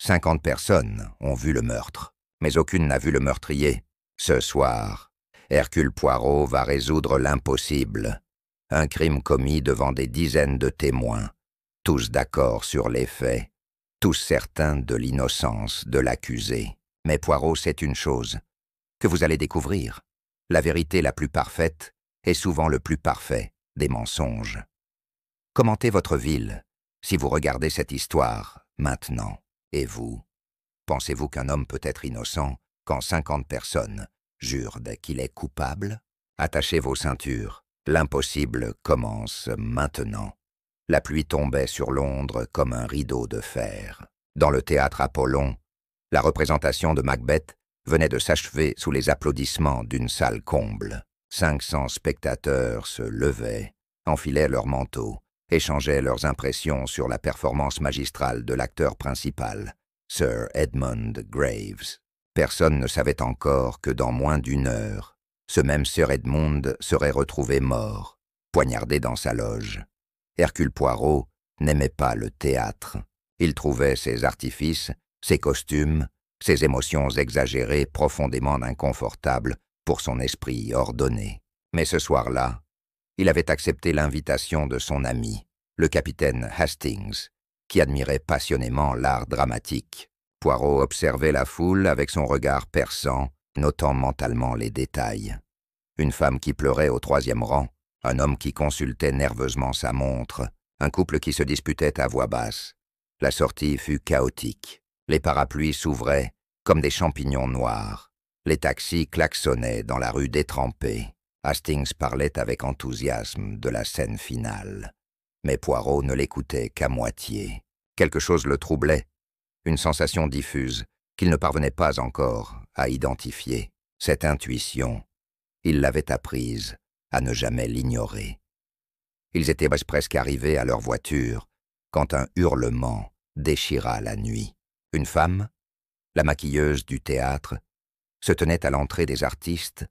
50 personnes ont vu le meurtre, mais aucune n'a vu le meurtrier. Ce soir, Hercule Poirot va résoudre l'impossible. Un crime commis devant des dizaines de témoins, tous d'accord sur les faits, tous certains de l'innocence de l'accusé. Mais Poirot sait une chose, que vous allez découvrir. La vérité la plus parfaite est souvent le plus parfait des mensonges. Commentez votre ville, si vous regardez cette histoire, maintenant. Et vous, pensez-vous qu'un homme peut être innocent quand 50 personnes jurent qu'il est coupable? Attachez vos ceintures, l'impossible commence maintenant. La pluie tombait sur Londres comme un rideau de fer. Dans le théâtre Apollon, la représentation de Macbeth venait de s'achever sous les applaudissements d'une salle comble. 500 spectateurs se levaient, enfilaient leurs manteaux, échangeaient leurs impressions sur la performance magistrale de l'acteur principal, Sir Edmund Graves. Personne ne savait encore que dans moins d'une heure, ce même Sir Edmund serait retrouvé mort, poignardé dans sa loge. Hercule Poirot n'aimait pas le théâtre. Il trouvait ses artifices, ses costumes, ses émotions exagérées profondément inconfortables pour son esprit ordonné. Mais ce soir-là, il avait accepté l'invitation de son ami, le capitaine Hastings, qui admirait passionnément l'art dramatique. Poirot observait la foule avec son regard perçant, notant mentalement les détails. Une femme qui pleurait au 3e rang, un homme qui consultait nerveusement sa montre, un couple qui se disputait à voix basse. La sortie fut chaotique. Les parapluies s'ouvraient comme des champignons noirs. Les taxis klaxonnaient dans la rue détrempée. Hastings parlait avec enthousiasme de la scène finale. Mais Poirot ne l'écoutait qu'à moitié. Quelque chose le troublait, une sensation diffuse qu'il ne parvenait pas encore à identifier. Cette intuition, il l'avait apprise à ne jamais l'ignorer. Ils étaient presque arrivés à leur voiture quand un hurlement déchira la nuit. Une femme, la maquilleuse du théâtre, se tenait à l'entrée des artistes,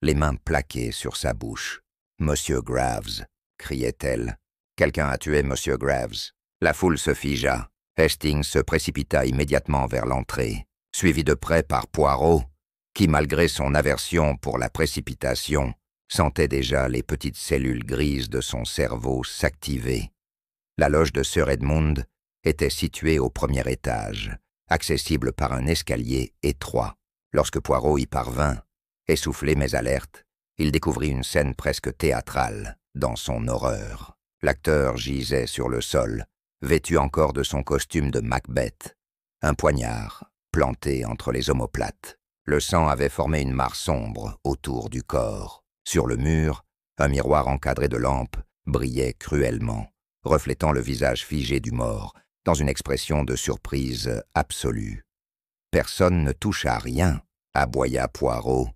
les mains plaquées sur sa bouche. « Monsieur Graves !» criait-elle. « Quelqu'un a tué Monsieur Graves !» La foule se figea. Hastings se précipita immédiatement vers l'entrée, suivi de près par Poirot, qui, malgré son aversion pour la précipitation, sentait déjà les petites cellules grises de son cerveau s'activer. La loge de Sir Edmund était située au 1er étage, accessible par un escalier étroit. Lorsque Poirot y parvint, essoufflé mais alerte, il découvrit une scène presque théâtrale dans son horreur. L'acteur gisait sur le sol, vêtu encore de son costume de Macbeth, un poignard planté entre les omoplates. Le sang avait formé une mare sombre autour du corps. Sur le mur, un miroir encadré de lampes brillait cruellement, reflétant le visage figé du mort dans une expression de surprise absolue. « Personne ne touche à rien », aboya Poirot,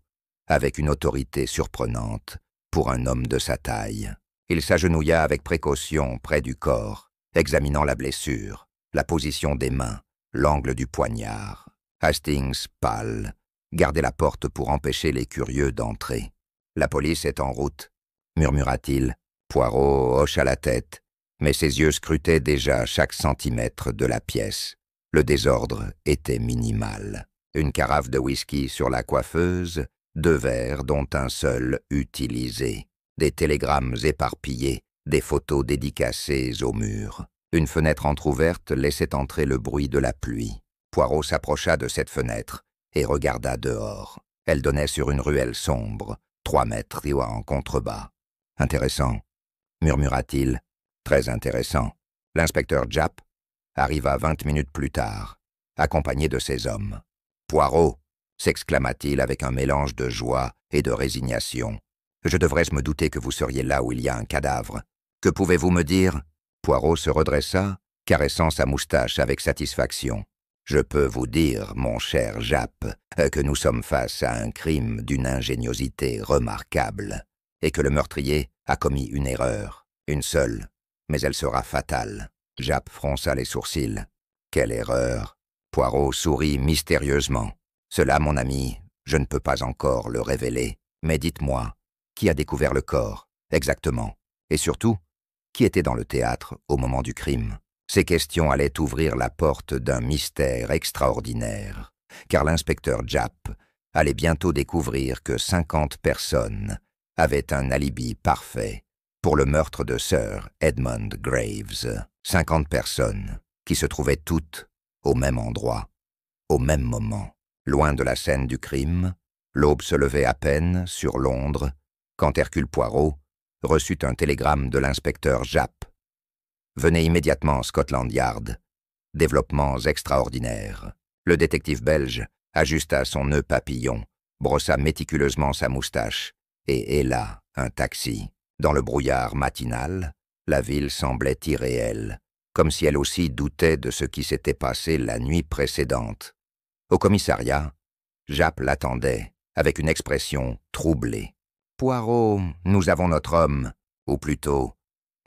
avec une autorité surprenante pour un homme de sa taille. Il s'agenouilla avec précaution près du corps, examinant la blessure, la position des mains, l'angle du poignard. Hastings, pâle, gardait la porte pour empêcher les curieux d'entrer. « La police est en route », murmura-t-il. Poirot hocha la tête, mais ses yeux scrutaient déjà chaque centimètre de la pièce. Le désordre était minimal. Une carafe de whisky sur la coiffeuse, 2 verres dont un seul utilisé, des télégrammes éparpillés, des photos dédicacées au mur. Une fenêtre entr'ouverte laissait entrer le bruit de la pluie. Poirot s'approcha de cette fenêtre et regarda dehors. Elle donnait sur une ruelle sombre, 3 mètres en contrebas. « Intéressant », murmura-t-il. « Très intéressant. » L'inspecteur Japp arriva 20 minutes plus tard, accompagné de ses hommes. « Poirot !» s'exclama-t-il avec un mélange de joie et de résignation. « Je devrais me douter que vous seriez là où il y a un cadavre. Que pouvez-vous me dire ?» Poirot se redressa, caressant sa moustache avec satisfaction. « Je peux vous dire, mon cher Japp, que nous sommes face à un crime d'une ingéniosité remarquable, et que le meurtrier a commis une erreur, une seule, mais elle sera fatale. » Japp fronça les sourcils. « Quelle erreur ?» Poirot sourit mystérieusement. « Cela, mon ami, je ne peux pas encore le révéler. Mais dites-moi, qui a découvert le corps, exactement? Et surtout, qui était dans le théâtre au moment du crime ?» Ces questions allaient ouvrir la porte d'un mystère extraordinaire, car l'inspecteur Japp allait bientôt découvrir que 50 personnes avaient un alibi parfait pour le meurtre de Sir Edmund Graves. 50 personnes qui se trouvaient toutes au même endroit, au même moment. Loin de la scène du crime, l'aube se levait à peine sur Londres quand Hercule Poirot reçut un télégramme de l'inspecteur Japp. Venez immédiatement Scotland Yard. Développements extraordinaires. Le détective belge ajusta son nœud papillon, brossa méticuleusement sa moustache et héla un taxi. Dans le brouillard matinal, la ville semblait irréelle, comme si elle aussi doutait de ce qui s'était passé la nuit précédente. Au commissariat, Japp l'attendait, avec une expression troublée. « Poirot, nous avons notre homme, ou plutôt,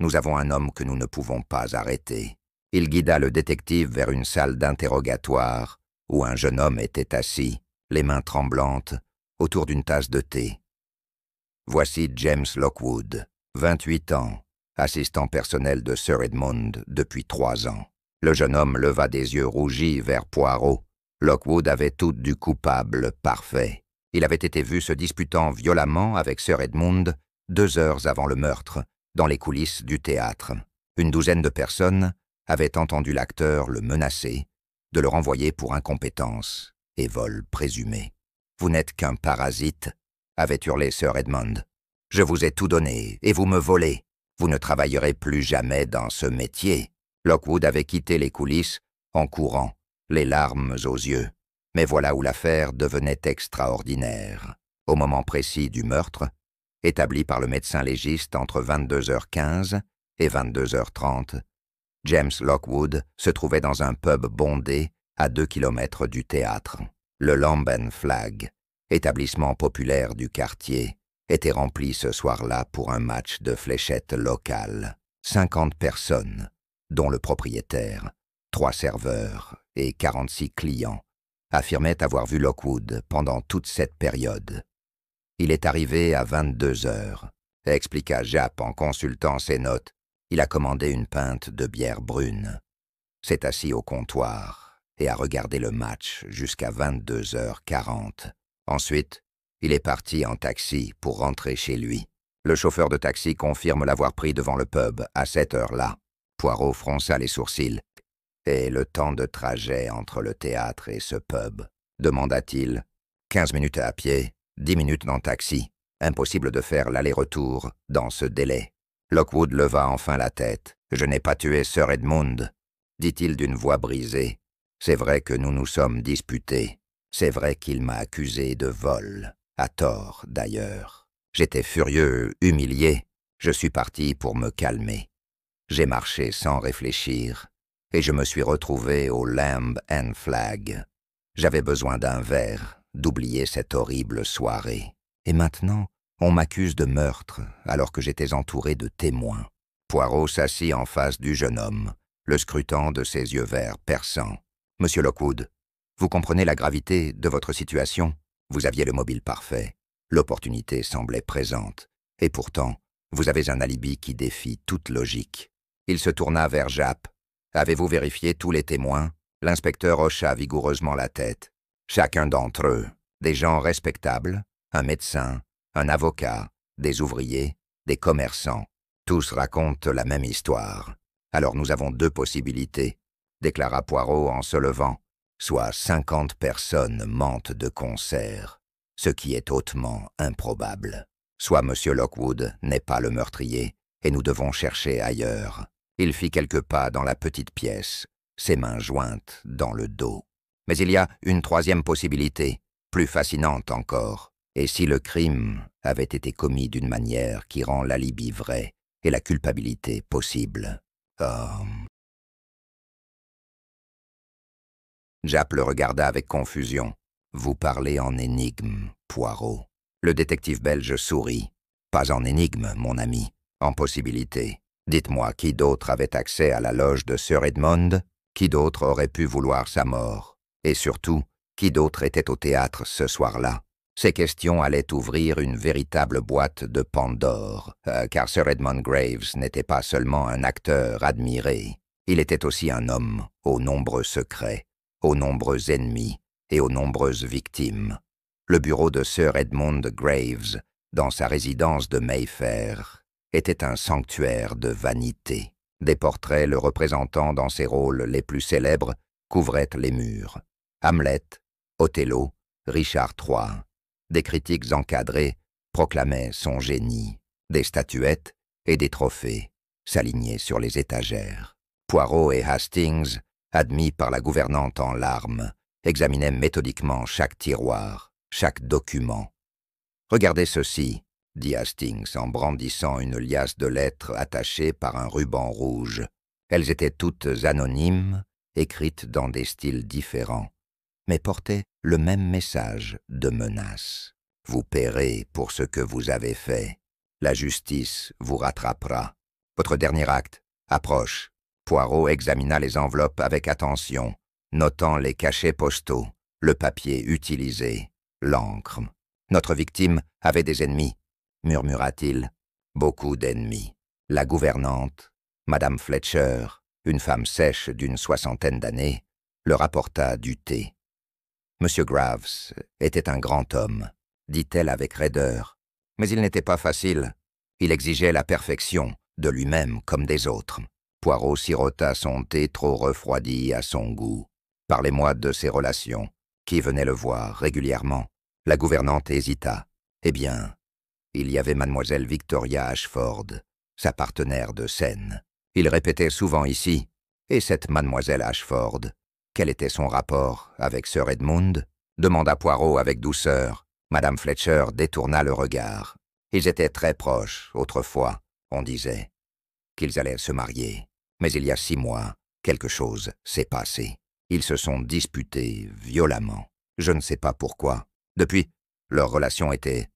nous avons un homme que nous ne pouvons pas arrêter. » Il guida le détective vers une salle d'interrogatoire où un jeune homme était assis, les mains tremblantes, autour d'une tasse de thé. Voici James Lockwood, 28 ans, assistant personnel de Sir Edmund depuis 3 ans. Le jeune homme leva des yeux rougis vers Poirot. Lockwood avait tout du coupable parfait. Il avait été vu se disputant violemment avec Sir Edmund 2 heures avant le meurtre, dans les coulisses du théâtre. Une douzaine de personnes avaient entendu l'acteur le menacer de le renvoyer pour incompétence et vol présumé. « Vous n'êtes qu'un parasite », avait hurlé Sir Edmund. « Je vous ai tout donné et vous me volez. Vous ne travaillerez plus jamais dans ce métier. » Lockwood avait quitté les coulisses en courant, les larmes aux yeux. Mais voilà où l'affaire devenait extraordinaire. Au moment précis du meurtre, établi par le médecin légiste entre 22h15 et 22h30, James Lockwood se trouvait dans un pub bondé à 2 kilomètres du théâtre. Le Lamb and Flag, établissement populaire du quartier, était rempli ce soir-là pour un match de fléchettes locales. 50 personnes, dont le propriétaire, 3 serveurs et 46 clients, affirmaient avoir vu Lockwood pendant toute cette période. « Il est arrivé à 22h, expliqua Japp en consultant ses notes. Il a commandé une pinte de bière brune. S'est assis au comptoir et a regardé le match jusqu'à 22h40. Ensuite, il est parti en taxi pour rentrer chez lui. Le chauffeur de taxi confirme l'avoir pris devant le pub à cette heure-là. » Poirot fronça les sourcils. « Et le temps de trajet entre le théâtre et ce pub ?» demanda-t-il. « 15 minutes à pied, 10 minutes dans taxi. Impossible de faire l'aller-retour dans ce délai. » Lockwood leva enfin la tête. « Je n'ai pas tué Sir Edmund, » dit-il d'une voix brisée. « C'est vrai que nous nous sommes disputés. C'est vrai qu'il m'a accusé de vol, à tort d'ailleurs. J'étais furieux, humilié. Je suis parti pour me calmer. J'ai marché sans réfléchir, et je me suis retrouvé au Lamb and Flag. J'avais besoin d'un verre, d'oublier cette horrible soirée. Et maintenant, on m'accuse de meurtre, alors que j'étais entouré de témoins. » Poirot s'assit en face du jeune homme, le scrutant de ses yeux verts perçants. « Monsieur Lockwood, vous comprenez la gravité de votre situation? Vous aviez le mobile parfait. L'opportunité semblait présente. Et pourtant, vous avez un alibi qui défie toute logique. » Il se tourna vers Japp. « Avez-vous vérifié tous les témoins ?» L'inspecteur hocha vigoureusement la tête. « Chacun d'entre eux, des gens respectables, un médecin, un avocat, des ouvriers, des commerçants. Tous racontent la même histoire. Alors nous avons 2 possibilités, » déclara Poirot en se levant. « Soit 50 personnes mentent de concert, ce qui est hautement improbable. Soit M. Lockwood n'est pas le meurtrier, et nous devons chercher ailleurs. » Il fit quelques pas dans la petite pièce, ses mains jointes dans le dos. « Mais il y a une 3e possibilité, plus fascinante encore. Et si le crime avait été commis d'une manière qui rend l'alibi vrai et la culpabilité possible? » Oh. Japp le regarda avec confusion. « Vous parlez en énigme, Poirot. » Le détective belge sourit. « Pas en énigme, mon ami, en possibilité. Dites-moi, qui d'autre avait accès à la loge de Sir Edmund? Qui d'autre aurait pu vouloir sa mort? Et surtout, qui d'autre était au théâtre ce soir-là? » Ces questions allaient ouvrir une véritable boîte de Pandore, car Sir Edmund Graves n'était pas seulement un acteur admiré. Il était aussi un homme aux nombreux secrets, aux nombreux ennemis et aux nombreuses victimes. Le bureau de Sir Edmund Graves, dans sa résidence de Mayfair, était un sanctuaire de vanité. Des portraits le représentant dans ses rôles les plus célèbres couvraient les murs. Hamlet, Othello, Richard III. Des critiques encadrées proclamaient son génie. Des statuettes et des trophées s'alignaient sur les étagères. Poirot et Hastings, admis par la gouvernante en larmes, examinaient méthodiquement chaque tiroir, chaque document. « Regardez ceci », dit Hastings en brandissant une liasse de lettres attachées par un ruban rouge. Elles étaient toutes anonymes, écrites dans des styles différents, mais portaient le même message de menace. « Vous paierez pour ce que vous avez fait. La justice vous rattrapera. Votre dernier acte approche. » Poirot examina les enveloppes avec attention, notant les cachets postaux, le papier utilisé, l'encre. « Notre victime avait des ennemis, » murmura-t-il. « Beaucoup d'ennemis. La gouvernante, Madame Fletcher, une femme sèche d'une 60aine d'années, leur apporta du thé. Monsieur Graves était un grand homme, dit-elle avec raideur, mais il n'était pas facile. Il exigeait la perfection, de lui-même comme des autres. Poirot sirota son thé trop refroidi à son goût. « Parlez-moi de ses relations. Qui venait le voir régulièrement ?» La gouvernante hésita. « Eh bien, il y avait mademoiselle Victoria Ashford, sa partenaire de scène. Il répétait souvent ici. Et cette mademoiselle Ashford, quel était son rapport avec Sir Edmund ?» demanda Poirot avec douceur. Madame Fletcher détourna le regard. Ils étaient très proches, autrefois, on disait, qu'ils allaient se marier. Mais il y a 6 mois, quelque chose s'est passé. Ils se sont disputés violemment. Je ne sais pas pourquoi. Depuis, leur relation était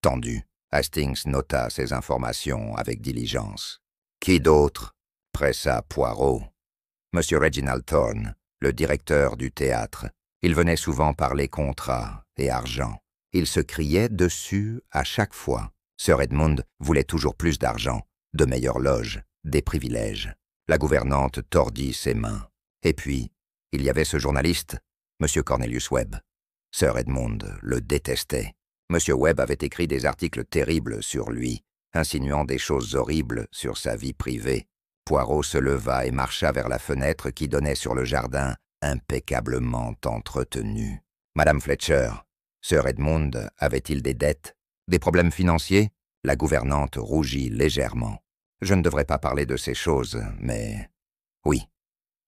tendue. Hastings nota ces informations avec diligence. « Qui d'autre ?» pressa Poirot. « Monsieur Reginald Thorne, le directeur du théâtre. Il venait souvent parler contrats et argent. Il se criait dessus à chaque fois. Sir Edmund voulait toujours plus d'argent, de meilleures loges, des privilèges. La gouvernante tordit ses mains. Et puis, il y avait ce journaliste, M. Cornelius Webb. Sir Edmund le détestait. M. Webb avait écrit des articles terribles sur lui, insinuant des choses horribles sur sa vie privée. Poirot se leva et marcha vers la fenêtre qui donnait sur le jardin, impeccablement entretenu. « Madame Fletcher, Sir Edmund avait-il des dettes, des problèmes financiers ?» La gouvernante rougit légèrement. « Je ne devrais pas parler de ces choses, mais... oui,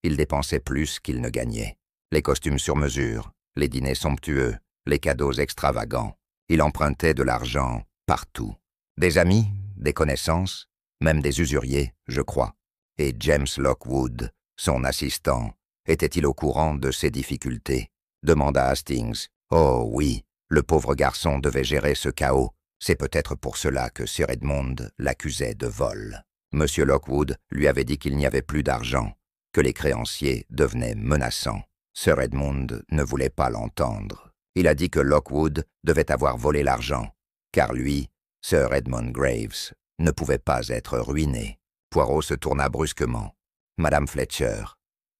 il dépensait plus qu'il ne gagnait. Les costumes sur mesure, les dîners somptueux, les cadeaux extravagants. Il empruntait de l'argent partout. Des amis, des connaissances, même des usuriers, je crois. Et James Lockwood, son assistant, était-il au courant de ses difficultés ?» demanda Hastings. « Oh oui, le pauvre garçon devait gérer ce chaos. C'est peut-être pour cela que Sir Edmund l'accusait de vol. Monsieur Lockwood lui avait dit qu'il n'y avait plus d'argent, que les créanciers devenaient menaçants. Sir Edmund ne voulait pas l'entendre. Il a dit que Lockwood devait avoir volé l'argent, car lui, Sir Edmund Graves, ne pouvait pas être ruiné. » Poirot se tourna brusquement. « Madame Fletcher,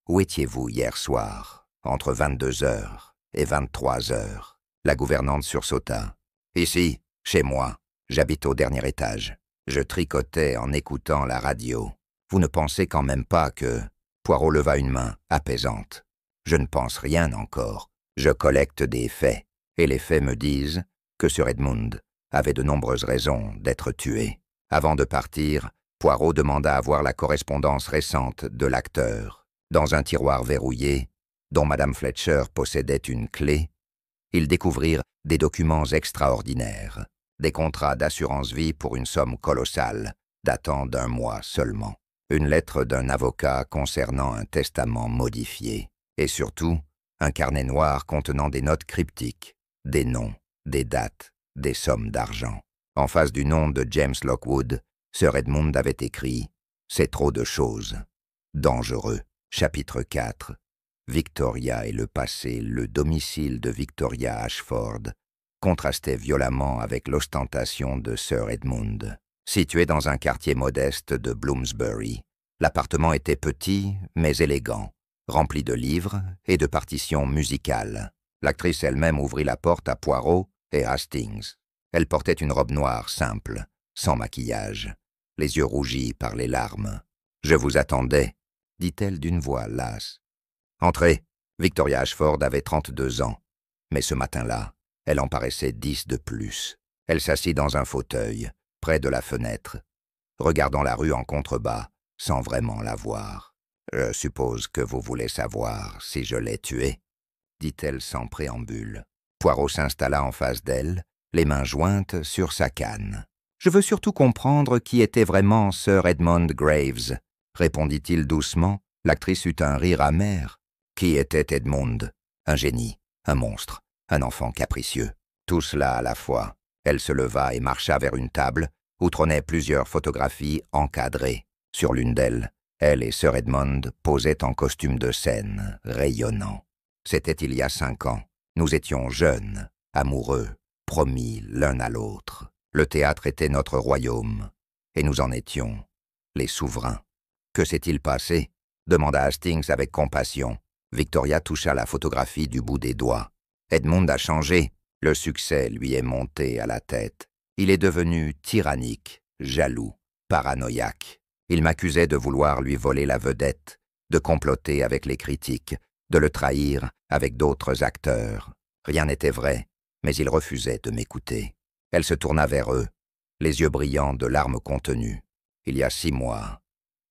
où étiez-vous hier soir, entre 22h et 23h ?» La gouvernante sursauta. « Ici, chez moi, j'habite au dernier étage. Je tricotais en écoutant la radio. Vous ne pensez quand même pas que... » Poirot leva une main, apaisante. « Je ne pense rien encore. Je collecte des faits, et les faits me disent que Sir Edmund avait de nombreuses raisons d'être tué. » Avant de partir, Poirot demanda à voir la correspondance récente de l'acteur. Dans un tiroir verrouillé, dont Madame Fletcher possédait une clé, ils découvrirent des documents extraordinaires, des contrats d'assurance-vie pour une somme colossale, datant d'1 mois seulement, une lettre d'un avocat concernant un testament modifié, et surtout, un carnet noir contenant des notes cryptiques, des noms, des dates, des sommes d'argent. En face du nom de James Lockwood, Sir Edmund avait écrit « C'est trop de choses. Dangereux. » Chapitre 4. Victoria et le passé, le domicile de Victoria Ashford, contrastait violemment avec l'ostentation de Sir Edmund. Situé dans un quartier modeste de Bloomsbury, L'appartement était petit, mais élégant, rempli de livres et de partitions musicales. L'actrice elle-même ouvrit la porte à Poirot et Hastings. Elle portait une robe noire simple, sans maquillage, les yeux rougis par les larmes. « Je vous attendais », dit-elle d'une voix lasse. « Entrez ». Victoria Ashford avait 32 ans, mais ce matin-là, elle en paraissait 10 de plus. Elle s'assit dans un fauteuil, près de la fenêtre, regardant la rue en contrebas, sans vraiment la voir. « Je suppose que vous voulez savoir si je l'ai tué », dit-elle sans préambule. Poirot s'installa en face d'elle, les mains jointes sur sa canne. « Je veux surtout comprendre qui était vraiment Sir Edmund Graves », répondit-il doucement. L'actrice eut un rire amer. Qui était Edmund? Un génie, un monstre, un enfant capricieux. Tout cela à la fois. Elle se leva et marcha vers une table où trônaient plusieurs photographies encadrées. Sur l'une d'elles, elle et Sir Edmund posaient en costume de scène, rayonnant. C'était il y a 5 ans. Nous étions jeunes, amoureux, promis l'un à l'autre. Le théâtre était notre royaume, et nous en étions les souverains. Que s'est-il passé? Demanda Hastings avec compassion. Victoria toucha la photographie du bout des doigts. Edmund a changé. Le succès lui est monté à la tête. Il est devenu tyrannique, jaloux, paranoïaque. Il m'accusait de vouloir lui voler la vedette, de comploter avec les critiques, de le trahir avec d'autres acteurs. Rien n'était vrai, mais il refusait de m'écouter. Elle se tourna vers eux, les yeux brillants de larmes contenues. Il y a 6 mois,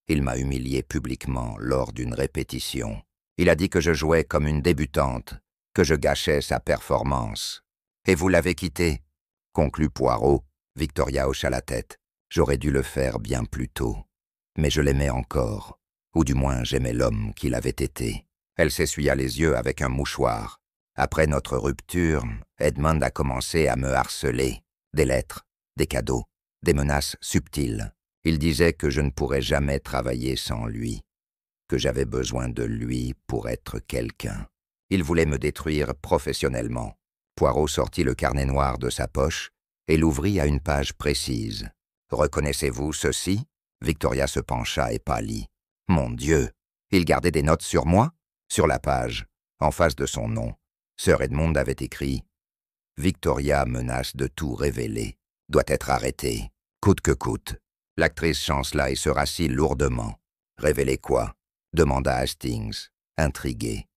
il m'a humilié publiquement lors d'une répétition. Il a dit que je jouais comme une débutante, que je gâchais sa performance. « Et vous l'avez quitté ?» conclut Poirot. Victoria hocha la tête. « J'aurais dû le faire bien plus tôt. Mais je l'aimais encore, ou du moins j'aimais l'homme qu'il avait été. » Elle s'essuya les yeux avec un mouchoir. Après notre rupture, Edmund a commencé à me harceler. Des lettres, des cadeaux, des menaces subtiles. Il disait que je ne pourrais jamais travailler sans lui, que j'avais besoin de lui pour être quelqu'un. Il voulait me détruire professionnellement. Poirot sortit le carnet noir de sa poche et l'ouvrit à une page précise. « Reconnaissez-vous ceci ?» Victoria se pencha et pâlit. « Mon Dieu! Il gardait des notes sur moi ?» Sur la page, en face de son nom, Sir Edmund avait écrit « Victoria menace de tout révéler, doit être arrêtée, coûte que coûte. » L'actrice chancela et se rassit lourdement. « Révéler quoi ?» demanda Hastings, intrigué.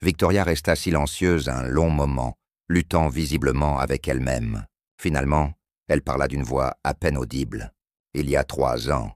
Victoria resta silencieuse un long moment, luttant visiblement avec elle-même. Finalement, elle parla d'une voix à peine audible. « Il y a 3 ans,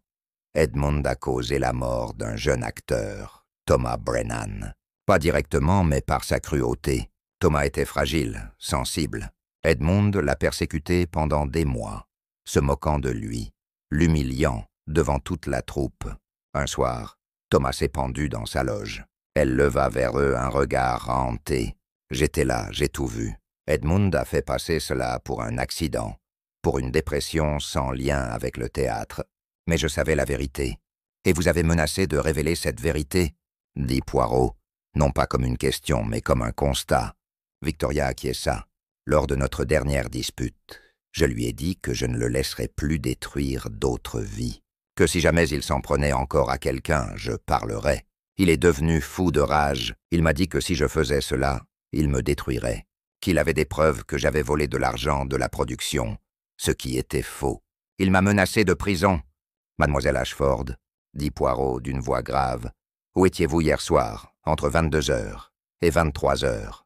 Edmund a causé la mort d'un jeune acteur, Thomas Brennan. Pas directement, mais par sa cruauté. Thomas était fragile, sensible. Edmund l'a persécuté pendant des mois, se moquant de lui, l'humiliant devant toute la troupe. Un soir, Thomas s'est pendu dans sa loge. Elle leva vers eux un regard hanté. J'étais là, j'ai tout vu. Edmund a fait passer cela pour un accident, pour une dépression sans lien avec le théâtre. Mais je savais la vérité. Et vous avez menacé de révéler cette vérité, dit Poirot. Non pas comme une question, mais comme un constat. Victoria acquiesça. Lors de notre dernière dispute, je lui ai dit que je ne le laisserais plus détruire d'autres vies. Que si jamais il s'en prenait encore à quelqu'un, je parlerais. Il est devenu fou de rage. Il m'a dit que si je faisais cela, il me détruirait. Qu'il avait des preuves que j'avais volé de l'argent de la production, ce qui était faux. Il m'a menacé de prison. Mademoiselle Ashford, dit Poirot d'une voix grave, où étiez-vous hier soir, entre 22h et 23h?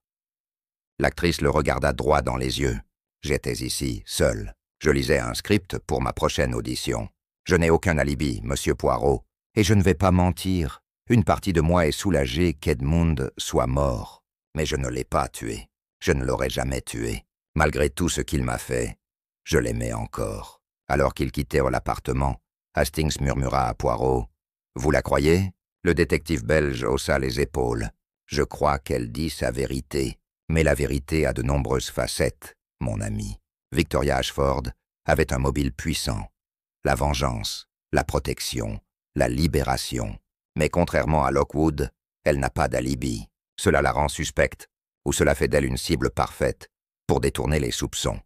L'actrice le regarda droit dans les yeux. J'étais ici, seul. Je lisais un script pour ma prochaine audition. Je n'ai aucun alibi, monsieur Poirot, et je ne vais pas mentir. Une partie de moi est soulagée qu'Edmund soit mort. Mais je ne l'ai pas tué. Je ne l'aurais jamais tué. Malgré tout ce qu'il m'a fait, je l'aimais encore. Alors qu'ils quittèrent l'appartement, Hastings murmura à Poirot. « Vous la croyez ?» Le détective belge haussa les épaules. « Je crois qu'elle dit sa vérité. Mais la vérité a de nombreuses facettes, mon ami. » Victoria Ashford avait un mobile puissant. La vengeance, la protection, la libération. Mais contrairement à Lockwood, elle n'a pas d'alibi. Cela la rend suspecte, ou cela fait d'elle une cible parfaite pour détourner les soupçons.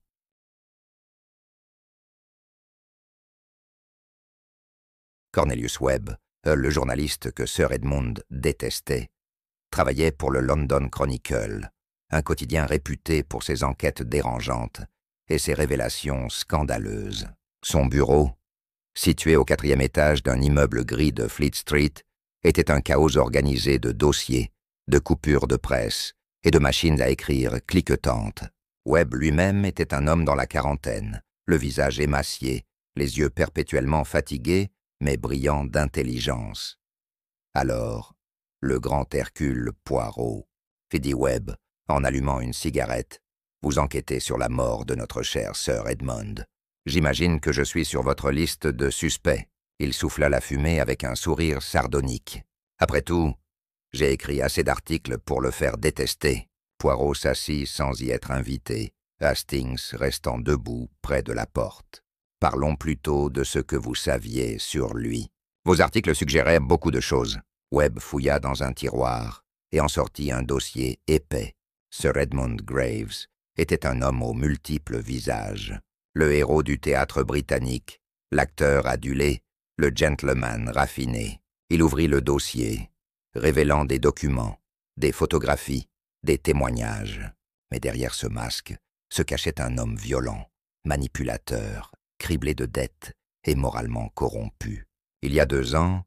Cornelius Webb le journaliste que Sir Edmund détestait, travaillait pour le London Chronicle, un quotidien réputé pour ses enquêtes dérangeantes et ses révélations scandaleuses. Son bureau, situé au 4e étage d'un immeuble gris de Fleet Street, était un chaos organisé de dossiers, de coupures de presse et de machines à écrire cliquetantes. Webb lui-même était un homme dans la quarantaine, le visage émacié, les yeux perpétuellement fatigués, mais brillants d'intelligence. Alors, le grand Hercule Poirot, fit dit Webb, en allumant une cigarette, vous enquêtez sur la mort de notre cher Sir Edmund. J'imagine que je suis sur votre liste de suspects. Il souffla la fumée avec un sourire sardonique. Après tout, j'ai écrit assez d'articles pour le faire détester. Poirot s'assit sans y être invité, Hastings restant debout près de la porte. Parlons plutôt de ce que vous saviez sur lui. Vos articles suggéraient beaucoup de choses. Webb fouilla dans un tiroir et en sortit un dossier épais. Sir Edmund Graves était un homme aux multiples visages. Le héros du théâtre britannique, l'acteur adulé, le gentleman raffiné. Il ouvrit le dossier, révélant des documents, des photographies, des témoignages. Mais derrière ce masque se cachait un homme violent, manipulateur, criblé de dettes et moralement corrompu. Il y a 2 ans,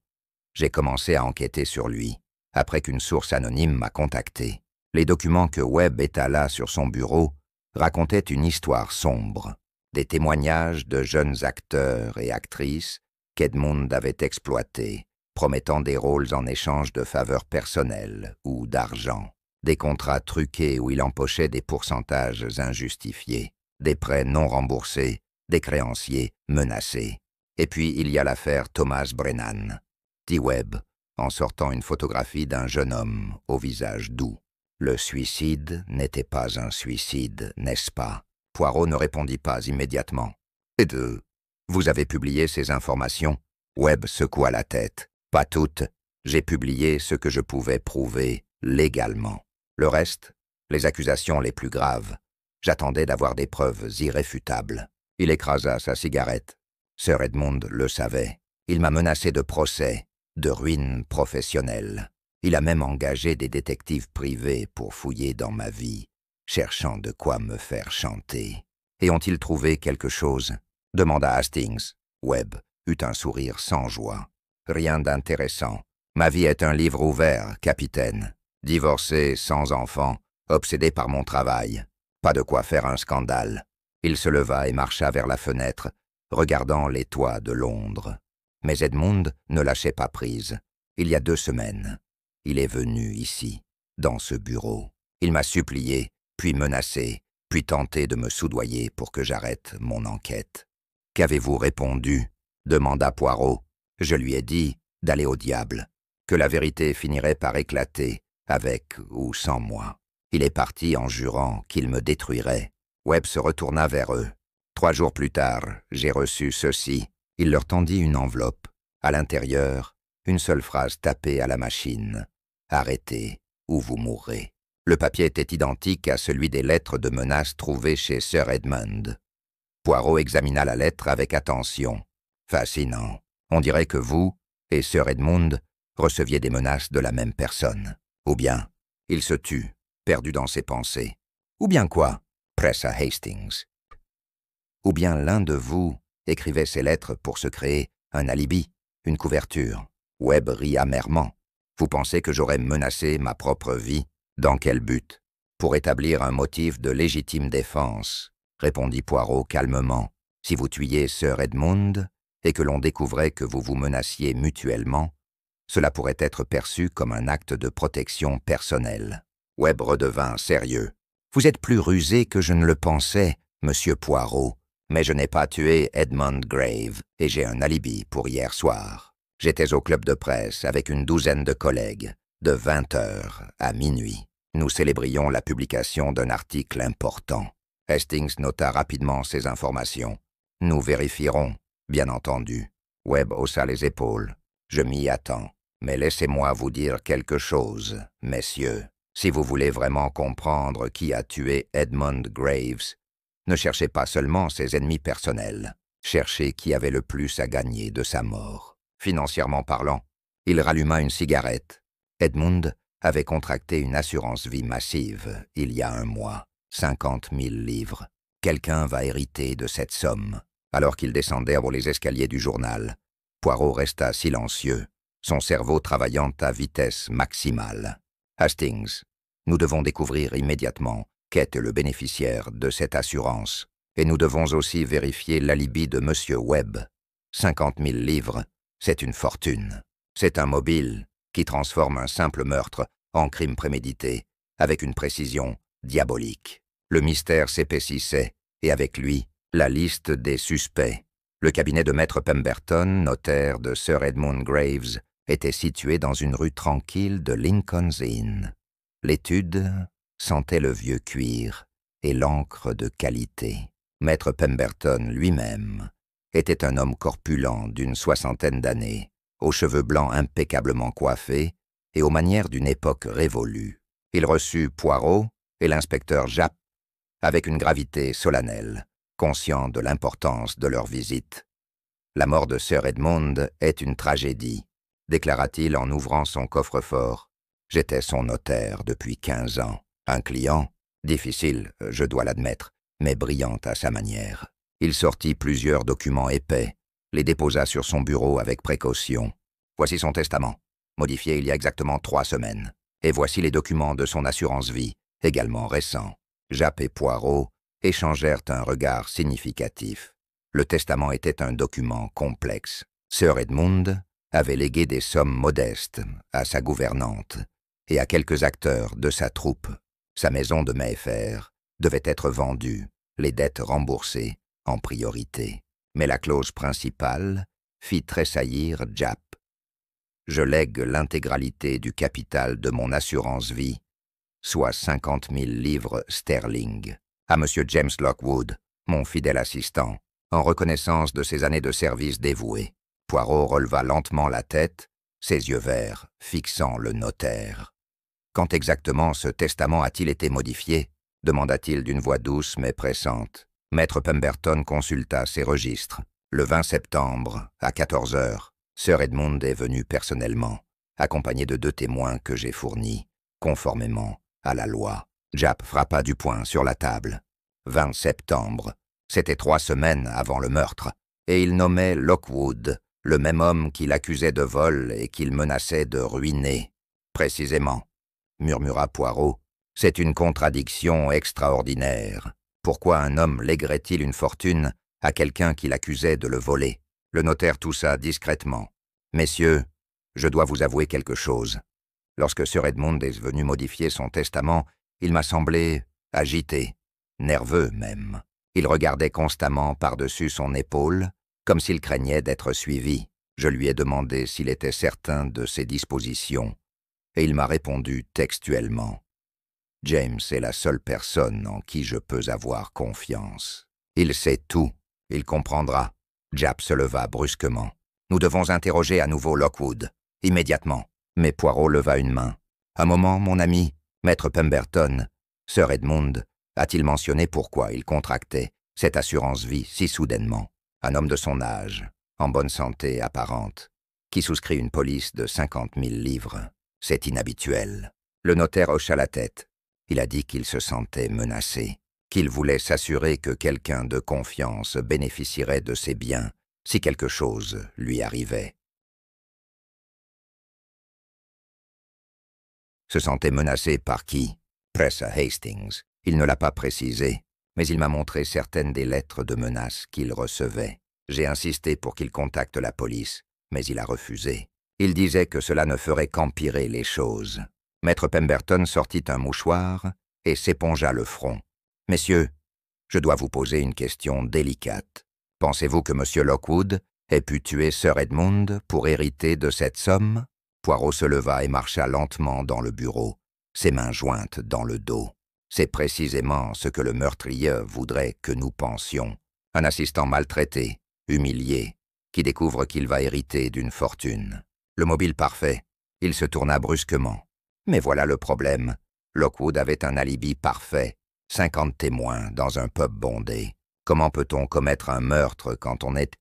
j'ai commencé à enquêter sur lui, après qu'une source anonyme m'a contacté. Les documents que Webb étala sur son bureau racontaient une histoire sombre, des témoignages de jeunes acteurs et actrices qu'Edmund avait exploités, promettant des rôles en échange de faveurs personnelles ou d'argent, des contrats truqués où il empochait des pourcentages injustifiés, des prêts non remboursés, des créanciers menacés. Et puis il y a l'affaire Thomas Brennan, dit Webb, en sortant une photographie d'un jeune homme au visage doux. Le suicide n'était pas un suicide, n'est-ce pas? Poirot ne répondit pas immédiatement. Et vous avez publié ces informations? Webb secoua la tête. Pas toutes. J'ai publié ce que je pouvais prouver légalement. Le reste, les accusations les plus graves, j'attendais d'avoir des preuves irréfutables. Il écrasa sa cigarette. Sir Edmund le savait. Il m'a menacé de procès, de ruine professionnelle. Il a même engagé des détectives privés pour fouiller dans ma vie, cherchant de quoi me faire chanter. Et ont-ils trouvé quelque chose? Demanda Hastings. Webb eut un sourire sans joie. Rien d'intéressant. Ma vie est un livre ouvert, capitaine. Divorcé, sans enfant, obsédé par mon travail. Pas de quoi faire un scandale. Il se leva et marcha vers la fenêtre, regardant les toits de Londres. Mais Edmund ne lâchait pas prise. Il y a 2 semaines, il est venu ici, dans ce bureau. Il m'a supplié, puis menacé, puis tenté de me soudoyer pour que j'arrête mon enquête. « Qu'avez-vous répondu » demanda Poirot. Je lui ai dit d'aller au diable, que la vérité finirait par éclater, avec ou sans moi. Il est parti en jurant qu'il me détruirait. Webb se retourna vers eux. 3 jours plus tard, j'ai reçu ceci. Il leur tendit une enveloppe. À l'intérieur, une seule phrase tapée à la machine. « Arrêtez, ou vous mourrez ». Le papier était identique à celui des lettres de menaces trouvées chez Sir Edmund. Poirot examina la lettre avec attention. Fascinant. On dirait que vous et Sir Edmund receviez des menaces de la même personne. Ou bien, il se tut, perdu dans ses pensées. Ou bien quoi? Pressa Hastings. Ou bien l'un de vous écrivait ces lettres pour se créer un alibi, une couverture. Webb rit amèrement. Vous pensez que j'aurais menacé ma propre vie? Dans quel but? Pour établir un motif de légitime défense, répondit Poirot calmement. Si vous tuiez Sir Edmund et que l'on découvrait que vous vous menaciez mutuellement, cela pourrait être perçu comme un acte de protection personnelle. Webb redevint sérieux. Vous êtes plus rusé que je ne le pensais, monsieur Poirot, mais je n'ai pas tué Edmund Graves et j'ai un alibi pour hier soir. J'étais au club de presse avec une 12aine de collègues, de 20h à minuit. Nous célébrions la publication d'un article important. Hastings nota rapidement ces informations. Nous vérifierons, bien entendu. Webb haussa les épaules. Je m'y attends. Mais laissez-moi vous dire quelque chose, messieurs. Si vous voulez vraiment comprendre qui a tué Edmund Graves, ne cherchez pas seulement ses ennemis personnels. Cherchez qui avait le plus à gagner de sa mort. Financièrement parlant, Il ralluma une cigarette. Edmund avait contracté une assurance vie massive il y a un mois, 50 000 livres. Quelqu'un va hériter de cette somme. Alors qu'il descendait pour les escaliers du journal, Poirot resta silencieux, son cerveau travaillant à vitesse maximale. Hastings, nous devons découvrir immédiatement qu'est le bénéficiaire de cette assurance, et nous devons aussi vérifier l'alibi de M. Webb. 50 000 livres, c'est une fortune. C'est un mobile qui transforme un simple meurtre en crime prémédité, avec une précision diabolique. Le mystère s'épaississait, et avec lui, la liste des suspects. Le cabinet de Maître Pemberton, notaire de Sir Edmund Graves, était situé dans une rue tranquille de Lincoln's Inn. L'étude sentait le vieux cuir et l'encre de qualité. Maître Pemberton lui-même était un homme corpulent d'une 60aine d'années, aux cheveux blancs impeccablement coiffés et aux manières d'une époque révolue. Il reçut Poirot et l'inspecteur Japp avec une gravité solennelle, conscient de l'importance de leur visite. « La mort de Sir Edmund est une tragédie », déclara-t-il en ouvrant son coffre-fort. « J'étais son notaire depuis 15 ans. Un client, difficile, je dois l'admettre, mais brillant à sa manière. Il sortit plusieurs documents épais, les déposa sur son bureau avec précaution. Voici son testament, modifié il y a exactement 3 semaines. Et voici les documents de son assurance vie, également récents. » Japp et Poirot échangèrent un regard significatif. Le testament était un document complexe. Sir Edmund avait légué des sommes modestes à sa gouvernante et à quelques acteurs de sa troupe. Sa maison de Mayfair devait être vendue, les dettes remboursées en priorité. Mais la clause principale fit tressaillir Japp. « Je lègue l'intégralité du capital de mon assurance vie, soit 50 000 livres sterling, à M. James Lockwood, mon fidèle assistant, en reconnaissance de ses années de service dévouées. » Poirot releva lentement la tête, ses yeux verts fixant le notaire. « Quand exactement ce testament a-t-il été modifié ?» demanda-t-il d'une voix douce mais pressante. Maître Pemberton consulta ses registres. Le 20 septembre, à 14 heures, Sir Edmund est venu personnellement, accompagné de 2 témoins que j'ai fournis, conformément à la loi. Japp frappa du poing sur la table. 20 septembre, c'était 3 semaines avant le meurtre, et il nommait Lockwood, le même homme qu'il accusait de vol et qu'il menaçait de ruiner. Précisément, murmura Poirot, c'est une contradiction extraordinaire. Pourquoi un homme lèguerait-il une fortune à quelqu'un qui l'accusait de le voler? Le notaire toussa discrètement. Messieurs, je dois vous avouer quelque chose. Lorsque Sir Edmund est venu modifier son testament, il m'a semblé agité, nerveux même. Il regardait constamment par-dessus son épaule, comme s'il craignait d'être suivi. Je lui ai demandé s'il était certain de ses dispositions, et il m'a répondu textuellement. James est la seule personne en qui je peux avoir confiance. Il sait tout, il comprendra. Japp se leva brusquement. Nous devons interroger à nouveau Lockwood, immédiatement. Mais Poirot leva une main. Un moment, mon ami, Maître Pemberton, Sir Edmund, a-t-il mentionné pourquoi il contractait cette assurance vie si soudainement? Un homme de son âge, en bonne santé apparente, qui souscrit une police de 50 000 livres. C'est inhabituel. Le notaire hocha la tête. Il a dit qu'il se sentait menacé, qu'il voulait s'assurer que quelqu'un de confiance bénéficierait de ses biens si quelque chose lui arrivait. Se sentait menacé par qui? Pressa Hastings. Il ne l'a pas précisé, mais il m'a montré certaines des lettres de menaces qu'il recevait. J'ai insisté pour qu'il contacte la police, mais il a refusé. Il disait que cela ne ferait qu'empirer les choses. Maître Pemberton sortit un mouchoir et s'épongea le front. « Messieurs, je dois vous poser une question délicate. Pensez-vous que M. Lockwood ait pu tuer Sir Edmund pour hériter de cette somme ?» Poirot se leva et marcha lentement dans le bureau, ses mains jointes dans le dos. C'est précisément ce que le meurtrier voudrait que nous pensions. Un assistant maltraité, humilié, qui découvre qu'il va hériter d'une fortune. Le mobile parfait, il se tourna brusquement. Mais voilà le problème. Lockwood avait un alibi parfait, 50 témoins dans un pub bondé. Comment peut-on commettre un meurtre quand on est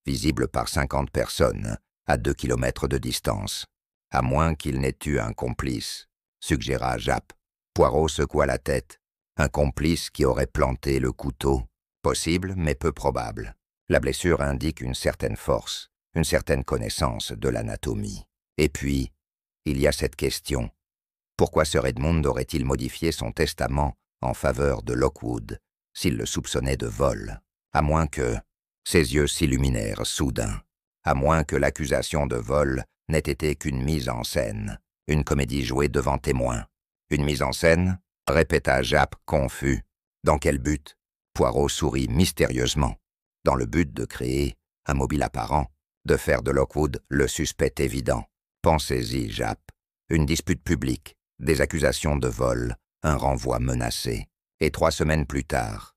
visible par 50 personnes à 2 kilomètres de distance. À moins qu'il n'ait eu un complice, suggéra Japp. Poirot secoua la tête. Un complice qui aurait planté le couteau. Possible, mais peu probable. La blessure indique une certaine force, une certaine connaissance de l'anatomie. Et puis, il y a cette question. Pourquoi Sir Edmund aurait-il modifié son testament en faveur de Lockwood, s'il le soupçonnait de vol? À moins que... Ses yeux s'illuminèrent soudain. À moins que l'accusation de vol n'ait été qu'une mise en scène, une comédie jouée devant témoins. Une mise en scène? Répéta Japp, confus. Dans quel but? Poirot sourit mystérieusement. Dans le but de créer un mobile apparent, de faire de Lockwood le suspect évident. Pensez-y, Japp. Une dispute publique, des accusations de vol, un renvoi menacé. Et 3 semaines plus tard,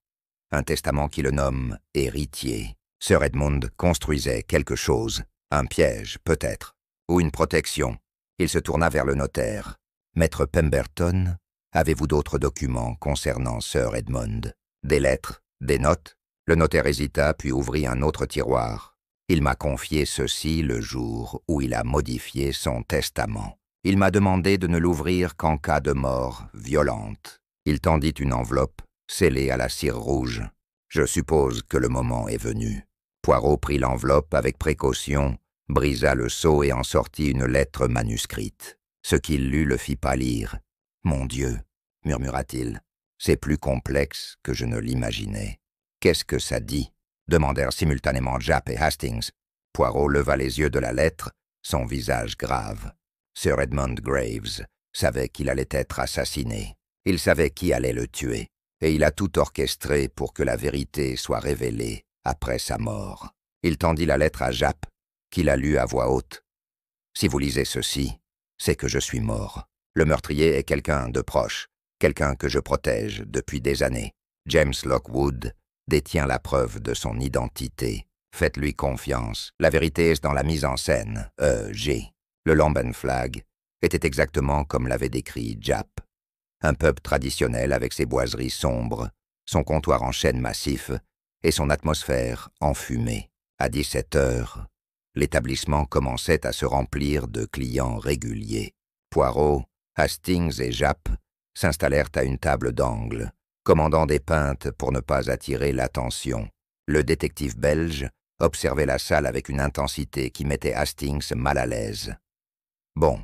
un testament qui le nomme héritier. Sir Edmund construisait quelque chose, un piège peut-être, ou une protection. Il se tourna vers le notaire. Maître Pemberton, avez-vous d'autres documents concernant Sir Edmund? Des lettres? Des notes? Le notaire hésita puis ouvrit un autre tiroir. Il m'a confié ceci le jour où il a modifié son testament. Il m'a demandé de ne l'ouvrir qu'en cas de mort violente. Il tendit une enveloppe, scellée à la cire rouge. Je suppose que le moment est venu. Poirot prit l'enveloppe avec précaution, brisa le sceau et en sortit une lettre manuscrite. Ce qu'il lut le fit pâlir. « Mon Dieu !» murmura-t-il. « C'est plus complexe que je ne l'imaginais. » « Qu'est-ce que ça dit ?» demandèrent simultanément Japp et Hastings. Poirot leva les yeux de la lettre, son visage grave. Sir Edmund Graves savait qu'il allait être assassiné. Il savait qui allait le tuer, et il a tout orchestré pour que la vérité soit révélée après sa mort. Il tendit la lettre à Japp, qui la lut à voix haute. « Si vous lisez ceci, c'est que je suis mort. Le meurtrier est quelqu'un de proche, quelqu'un que je protège depuis des années. James Lockwood détient la preuve de son identité. Faites-lui confiance. La vérité est dans la mise en scène, G. Le Lambenflag était exactement comme l'avait décrit Japp. Un pub traditionnel avec ses boiseries sombres, son comptoir en chêne massif et son atmosphère enfumée. À 17 heures, l'établissement commençait à se remplir de clients réguliers. Poirot, Hastings et Japp s'installèrent à une table d'angle, commandant des pintes pour ne pas attirer l'attention. Le détective belge observait la salle avec une intensité qui mettait Hastings mal à l'aise. « Bon,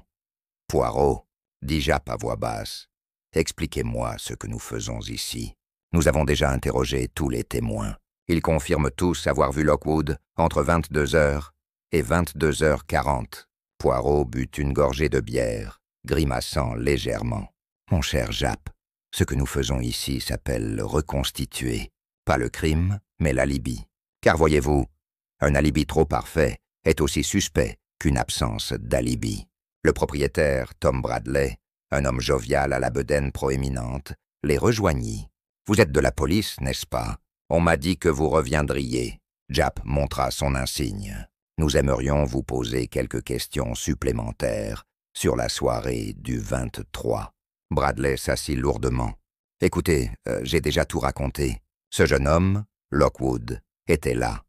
Poirot, dit Japp à voix basse, expliquez-moi ce que nous faisons ici. Nous avons déjà interrogé tous les témoins. Ils confirment tous avoir vu Lockwood entre 22 heures et 22h40. Poirot but une gorgée de bière, grimaçant légèrement. « Mon cher Japp, ce que nous faisons ici s'appelle reconstituer, pas le crime, mais l'alibi. Car voyez-vous, un alibi trop parfait est aussi suspect qu'une absence d'alibi. » Le propriétaire, Tom Bradley, un homme jovial à la bedaine proéminente, les rejoignit. « Vous êtes de la police, n'est-ce pas? On m'a dit que vous reviendriez. » Japp montra son insigne. « Nous aimerions vous poser quelques questions supplémentaires sur la soirée du 23. » Bradley s'assit lourdement. « Écoutez, j'ai déjà tout raconté. Ce jeune homme, Lockwood, était là.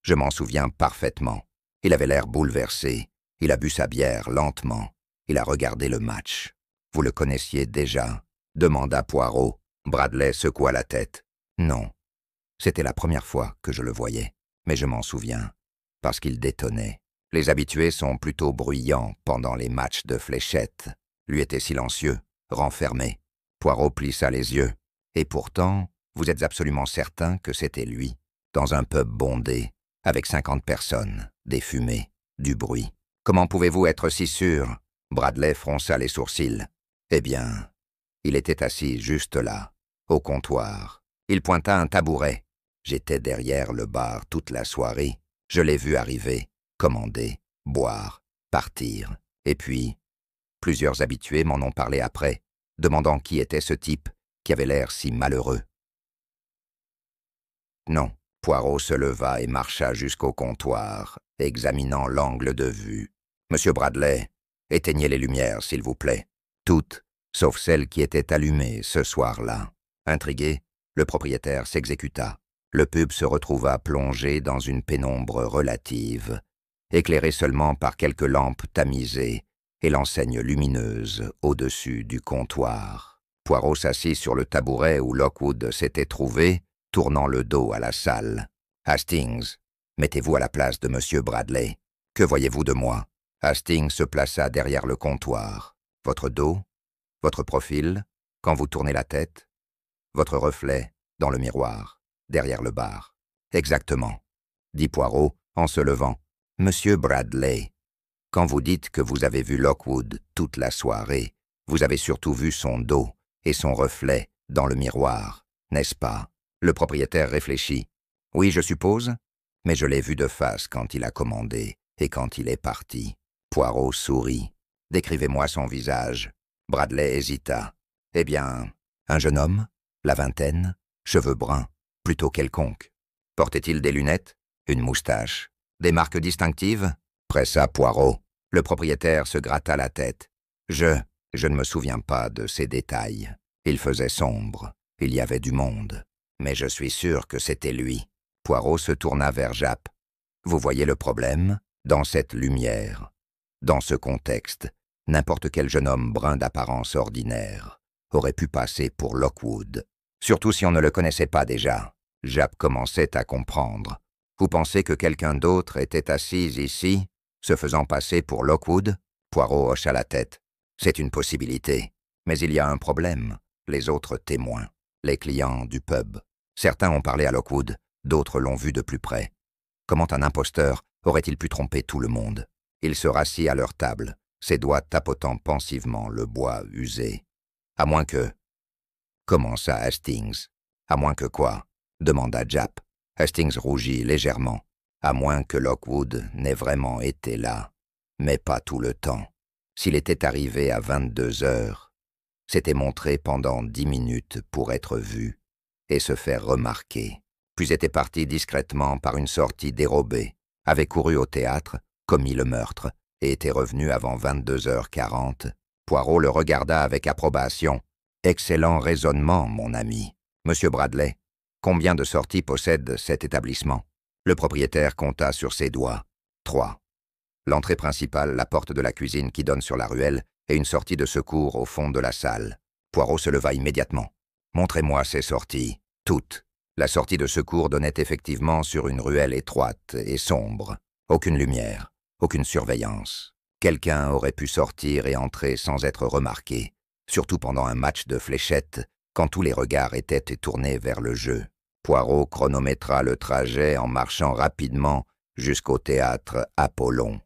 Je m'en souviens parfaitement. Il avait l'air bouleversé. Il a bu sa bière lentement. Il a regardé le match. Vous le connaissiez déjà? » demanda Poirot. Bradley secoua la tête. « Non. C'était la première fois que je le voyais. Mais je m'en souviens. Parce qu'il détonnait. Les habitués sont plutôt bruyants pendant les matchs de fléchettes. Lui était silencieux, renfermé. » Poirot plissa les yeux. « Et pourtant, vous êtes absolument certain que c'était lui, dans un pub bondé, avec 50 personnes, des fumées, du bruit. Comment pouvez-vous être si sûr ?» Bradley fronça les sourcils. « Eh bien, il était assis juste là, au comptoir. Il pointa un tabouret. J'étais derrière le bar toute la soirée. Je l'ai vu arriver, commander, boire, partir. Et puis, plusieurs habitués m'en ont parlé après, demandant qui était ce type qui avait l'air si malheureux. » Non. Poirot se leva et marcha jusqu'au comptoir, examinant l'angle de vue. « Monsieur Bradley, éteignez les lumières, s'il vous plaît. Toutes, sauf celles qui étaient allumées ce soir-là. » Intrigué, le propriétaire s'exécuta. Le pub se retrouva plongé dans une pénombre relative, éclairé seulement par quelques lampes tamisées et l'enseigne lumineuse au-dessus du comptoir. Poirot s'assit sur le tabouret où Lockwood s'était trouvé, tournant le dos à la salle. « Hastings, mettez-vous à la place de M. Bradley. Que voyez-vous de moi ?» Hastings se plaça derrière le comptoir. « Votre dos, votre profil, quand vous tournez la tête, votre reflet dans le miroir, derrière le bar. »« Exactement, » dit Poirot en se levant. « Monsieur Bradley, quand vous dites que vous avez vu Lockwood toute la soirée, vous avez surtout vu son dos et son reflet dans le miroir, n'est-ce pas ?» Le propriétaire réfléchit. « Oui, je suppose, mais je l'ai vu de face quand il a commandé et quand il est parti. » Poirot sourit. « Décrivez-moi son visage. » Bradley hésita. « Eh bien, un jeune homme, la vingtaine, cheveux bruns, plutôt quelconque. Portait-il des lunettes, une moustache, des marques distinctives ?» pressa Poirot. Le propriétaire se gratta la tête. « Je ne me souviens pas de ces détails. Il faisait sombre, il y avait du monde. Mais je suis sûr que c'était lui. » Poirot se tourna vers Japp. « Vous voyez le problème? Dans cette lumière, dans ce contexte, n'importe quel jeune homme brun d'apparence ordinaire aurait pu passer pour Lockwood, surtout si on ne le connaissait pas déjà. » Japp commençait à comprendre. « Vous pensez que quelqu'un d'autre était assis ici, se faisant passer pour Lockwood ?» Poirot hocha la tête. « C'est une possibilité. Mais il y a un problème. Les autres témoins, les clients du pub. Certains ont parlé à Lockwood, d'autres l'ont vu de plus près. Comment un imposteur aurait-il pu tromper tout le monde ?» Il se rassit à leur table, ses doigts tapotant pensivement le bois usé. « À moins que... » commença Hastings. « À moins que quoi ?» demanda Japp. Hastings rougit légèrement. « À moins que Lockwood n'ait vraiment été là, mais pas tout le temps. S'il était arrivé à 22 heures, s'était montré pendant 10 minutes pour être vu et se faire remarquer, puis était parti discrètement par une sortie dérobée, avait couru au théâtre, commis le meurtre et était revenu avant 22h40. Poirot le regarda avec approbation. « Excellent raisonnement, mon ami. Monsieur Bradley, combien de sorties possède cet établissement ?» Le propriétaire compta sur ses doigts. 3. L'entrée principale, la porte de la cuisine qui donne sur la ruelle, et une sortie de secours au fond de la salle. Poirot se leva immédiatement. « Montrez-moi ces sorties. Toutes. » La sortie de secours donnait effectivement sur une ruelle étroite et sombre. Aucune lumière, aucune surveillance. Quelqu'un aurait pu sortir et entrer sans être remarqué, surtout pendant un match de fléchettes, quand tous les regards étaient tournés vers le jeu. Poirot chronométra le trajet en marchant rapidement jusqu'au théâtre Apollon.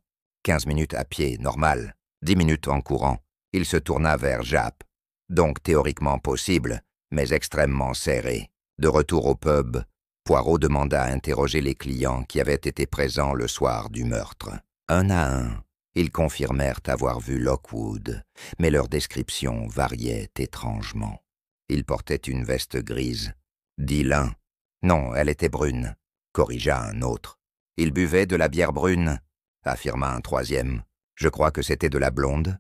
15 minutes à pied, normal. 10 minutes en courant. Il se tourna vers Japp. Donc théoriquement possible, mais extrêmement serré. De retour au pub, Poirot demanda à interroger les clients qui avaient été présents le soir du meurtre. Un à un, ils confirmèrent avoir vu Lockwood, mais leurs descriptions variaient étrangement. Il portait une veste grise, dit l'un. Non, elle était brune, corrigea un autre. Il buvait de la bière brune, affirma un troisième. Je crois que c'était de la blonde,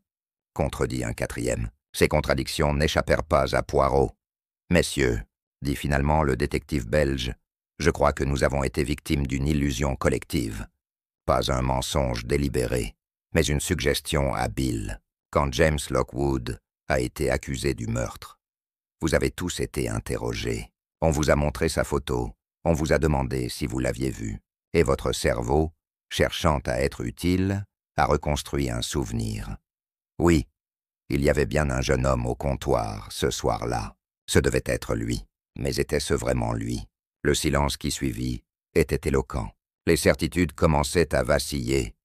contredit un quatrième. Ces contradictions n'échappèrent pas à Poirot. Messieurs, dit finalement le détective belge, je crois que nous avons été victimes d'une illusion collective. Pas un mensonge délibéré, mais une suggestion habile, quand James Lockwood a été accusé du meurtre. Vous avez tous été interrogés. On vous a montré sa photo, on vous a demandé si vous l'aviez vu, et votre cerveau, cherchant à être utile, a reconstruit un souvenir. Oui, il y avait bien un jeune homme au comptoir ce soir-là. Ce devait être lui. Mais était-ce vraiment lui? Le silence qui suivit était éloquent. Les certitudes commençaient à vaciller.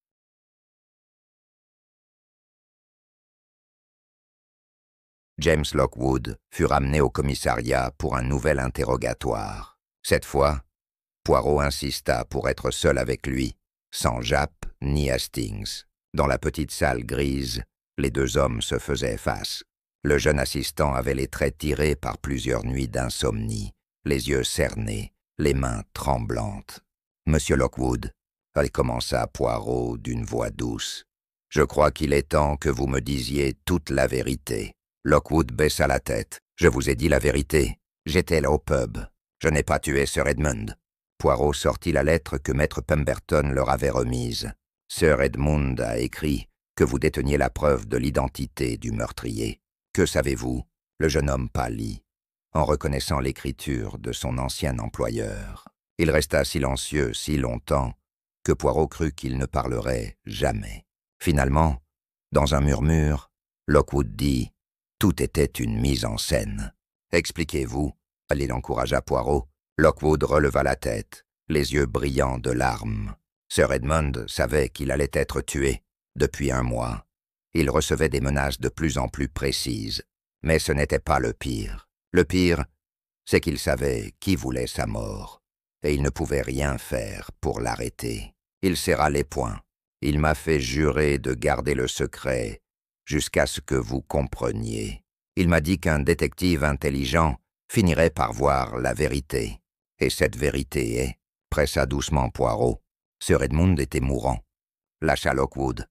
James Lockwood fut ramené au commissariat pour un nouvel interrogatoire. Cette fois, Poirot insista pour être seul avec lui, sans Japp ni Hastings. Dans la petite salle grise, les deux hommes se faisaient face. Le jeune assistant avait les traits tirés par plusieurs nuits d'insomnie, les yeux cernés, les mains tremblantes. « Monsieur Lockwood, » elle commença Poirot d'une voix douce, « je crois qu'il est temps que vous me disiez toute la vérité. » Lockwood baissa la tête. « Je vous ai dit la vérité. J'étais là au pub. Je n'ai pas tué Sir Edmund. » Poirot sortit la lettre que maître Pemberton leur avait remise. Sir Edmund a écrit que vous déteniez la preuve de l'identité du meurtrier. Que savez-vous? Le jeune homme pâlit, en reconnaissant l'écriture de son ancien employeur. Il resta silencieux si longtemps que Poirot crut qu'il ne parlerait jamais. Finalement, dans un murmure, Lockwood dit « Tout était une mise en scène. » « Expliquez-vous » il encouragea Poirot. Lockwood releva la tête, les yeux brillants de larmes. Sir Edmund savait qu'il allait être tué. Depuis 1 mois, il recevait des menaces de plus en plus précises. Mais ce n'était pas le pire. Le pire, c'est qu'il savait qui voulait sa mort, et il ne pouvait rien faire pour l'arrêter. Il serra les poings. « Il m'a fait jurer de garder le secret jusqu'à ce que vous compreniez. Il m'a dit qu'un détective intelligent finirait par voir la vérité. Et cette vérité est, » pressa doucement Poirot. Sir Edmund était mourant. Lâcha Lockwood.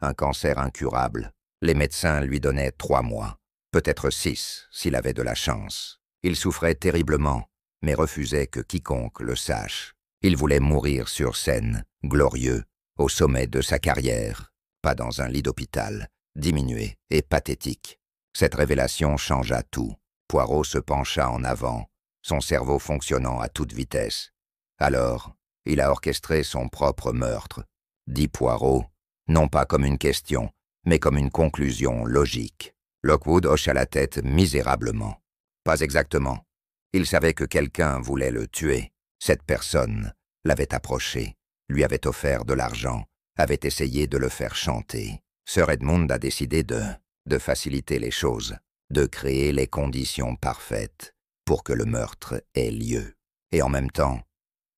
Un cancer incurable. Les médecins lui donnaient 3 mois, peut-être 6 s'il avait de la chance. Il souffrait terriblement, mais refusait que quiconque le sache. Il voulait mourir sur scène, glorieux, au sommet de sa carrière, pas dans un lit d'hôpital, diminué et pathétique. Cette révélation changea tout. Poirot se pencha en avant, son cerveau fonctionnant à toute vitesse. Alors, il a orchestré son propre meurtre, dit Poirot, non pas comme une question, mais comme une conclusion logique. Lockwood hocha la tête misérablement. Pas exactement. Il savait que quelqu'un voulait le tuer. Cette personne l'avait approché, lui avait offert de l'argent, avait essayé de le faire chanter. Sir Edmund a décidé de faciliter les choses, de créer les conditions parfaites pour que le meurtre ait lieu, et en même temps,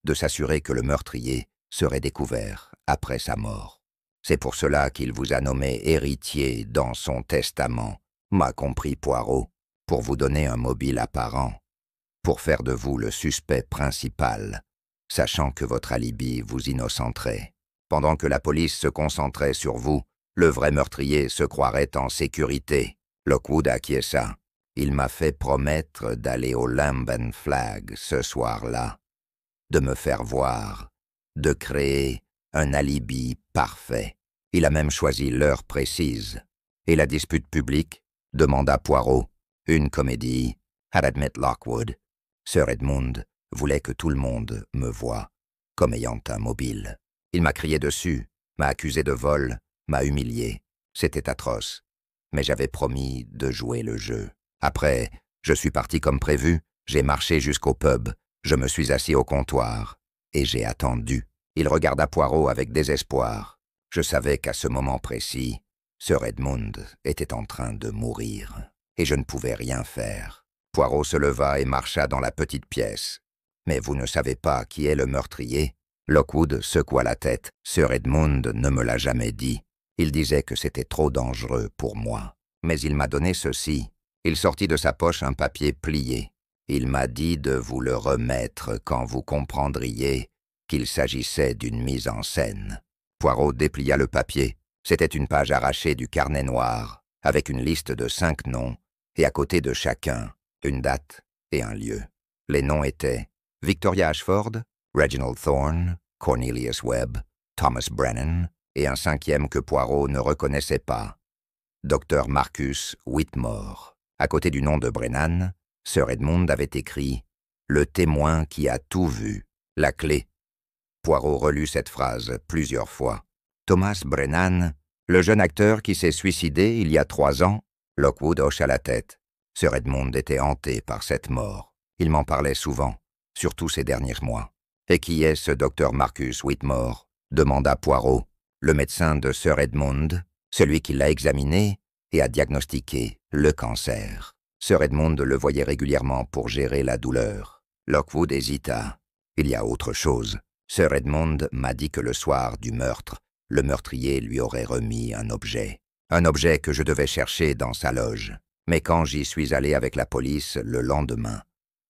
de s'assurer que le meurtrier serait découvert après sa mort. C'est pour cela qu'il vous a nommé héritier dans son testament, m'a compris Poirot, pour vous donner un mobile apparent, pour faire de vous le suspect principal, sachant que votre alibi vous innocenterait. Pendant que la police se concentrait sur vous, le vrai meurtrier se croirait en sécurité. Lockwood acquiesça. Il m'a fait promettre d'aller au Lamb and Flag ce soir-là, de me faire voir, de créer un alibi parfait. Il a même choisi l'heure précise. Et la dispute publique, demanda Poirot. Une comédie, had admit Lockwood. Sir Edmund voulait que tout le monde me voie, comme ayant un mobile. Il m'a crié dessus, m'a accusé de vol, m'a humilié. C'était atroce. Mais j'avais promis de jouer le jeu. Après, je suis parti comme prévu, j'ai marché jusqu'au pub, je me suis assis au comptoir, et j'ai attendu. Il regarda Poirot avec désespoir. Je savais qu'à ce moment précis, Sir Edmund était en train de mourir, et je ne pouvais rien faire. Poirot se leva et marcha dans la petite pièce. « Mais vous ne savez pas qui est le meurtrier ?» Lockwood secoua la tête. « Sir Edmund ne me l'a jamais dit. Il disait que c'était trop dangereux pour moi. Mais il m'a donné ceci. » Il sortit de sa poche un papier plié. « Il m'a dit de vous le remettre quand vous comprendriez qu'il s'agissait d'une mise en scène. » Poirot déplia le papier. C'était une page arrachée du carnet noir, avec une liste de 5 noms, et à côté de chacun, une date et un lieu. Les noms étaient Victoria Ashford, Reginald Thorne, Cornelius Webb, Thomas Brennan, et un 5e que Poirot ne reconnaissait pas, Dr Marcus Whitmore. À côté du nom de Brennan, Sir Edmund avait écrit « Le témoin qui a tout vu, la clé ». Poirot relut cette phrase plusieurs fois. Thomas Brennan, le jeune acteur qui s'est suicidé il y a 3 ans. Lockwood hocha la tête. Sir Edmund était hanté par cette mort. Il m'en parlait souvent, surtout ces derniers mois. « Et qui est ce docteur Marcus Whitmore ?» demanda Poirot. « Le médecin de Sir Edmund, celui qui l'a examiné et a diagnostiqué le cancer. » Sir Edmund le voyait régulièrement pour gérer la douleur. Lockwood hésita. « Il y a autre chose. Sir Edmund m'a dit que le soir du meurtre, le meurtrier lui aurait remis un objet. Un objet que je devais chercher dans sa loge. Mais quand j'y suis allé avec la police le lendemain,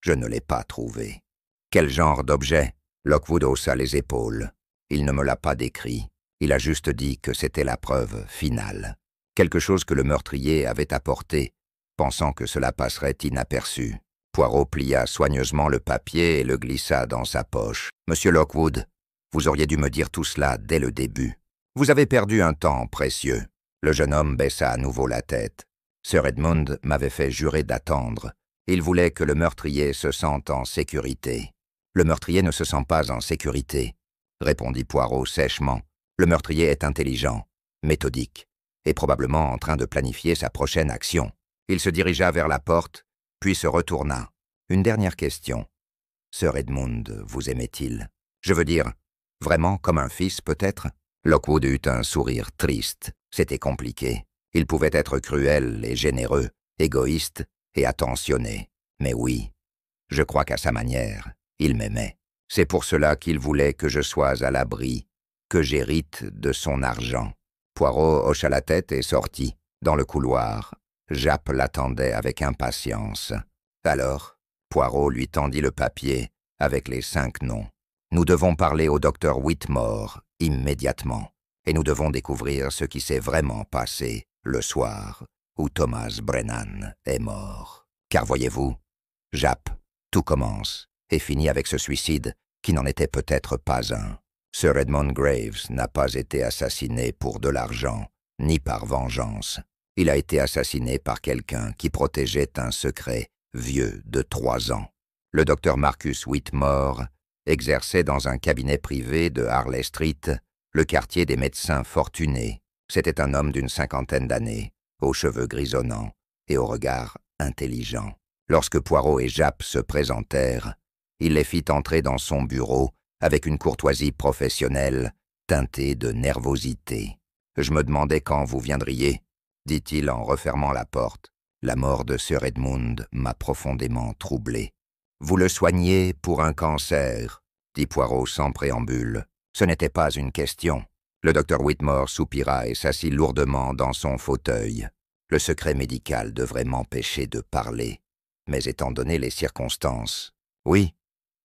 je ne l'ai pas trouvé. » « Quel genre d'objet ?» Lockwood haussa les épaules. Il ne me l'a pas décrit. Il a juste dit que c'était la preuve finale. Quelque chose que le meurtrier avait apporté, pensant que cela passerait inaperçu. Poirot plia soigneusement le papier et le glissa dans sa poche. « Monsieur Lockwood, vous auriez dû me dire tout cela dès le début. Vous avez perdu un temps précieux. Le jeune homme baissa à nouveau la tête. Sir Edmund m'avait fait jurer d'attendre. Il voulait que le meurtrier se sente en sécurité. Le meurtrier ne se sent pas en sécurité, répondit Poirot sèchement. Le meurtrier est intelligent, méthodique, et probablement en train de planifier sa prochaine action. Il se dirigea vers la porte, puis se retourna. Une dernière question. Sir Edmund vous aimait-il? Je veux dire, vraiment comme un fils peut-être? Lockwood eut un sourire triste. C'était compliqué. Il pouvait être cruel et généreux, égoïste et attentionné. Mais oui, je crois qu'à sa manière, il m'aimait. C'est pour cela qu'il voulait que je sois à l'abri, que j'hérite de son argent. Poirot hocha la tête et sortit. Dans le couloir, Japp l'attendait avec impatience. Alors, Poirot lui tendit le papier avec les 5 noms. Nous devons parler au docteur Whitmore immédiatement, et nous devons découvrir ce qui s'est vraiment passé le soir où Thomas Brennan est mort. Car voyez-vous, Japp, tout commence et finit avec ce suicide qui n'en était peut-être pas un. Sir Edmund Graves n'a pas été assassiné pour de l'argent, ni par vengeance. Il a été assassiné par quelqu'un qui protégeait un secret vieux de 3 ans. Le docteur Marcus Whitmore exerçait dans un cabinet privé de Harley Street, le quartier des médecins fortunés. C'était un homme d'une 50aine d'années, aux cheveux grisonnants et au regard intelligent. Lorsque Poirot et Japp se présentèrent, il les fit entrer dans son bureau avec une courtoisie professionnelle teintée de nervosité. « Je me demandais quand vous viendriez », dit-il en refermant la porte. « La mort de Sir Edmund m'a profondément troublé. »« Vous le soignez pour un cancer », dit Poirot sans préambule. Ce n'était pas une question. Le docteur Whitmore soupira et s'assit lourdement dans son fauteuil. Le secret médical devrait m'empêcher de parler. Mais étant donné les circonstances... Oui,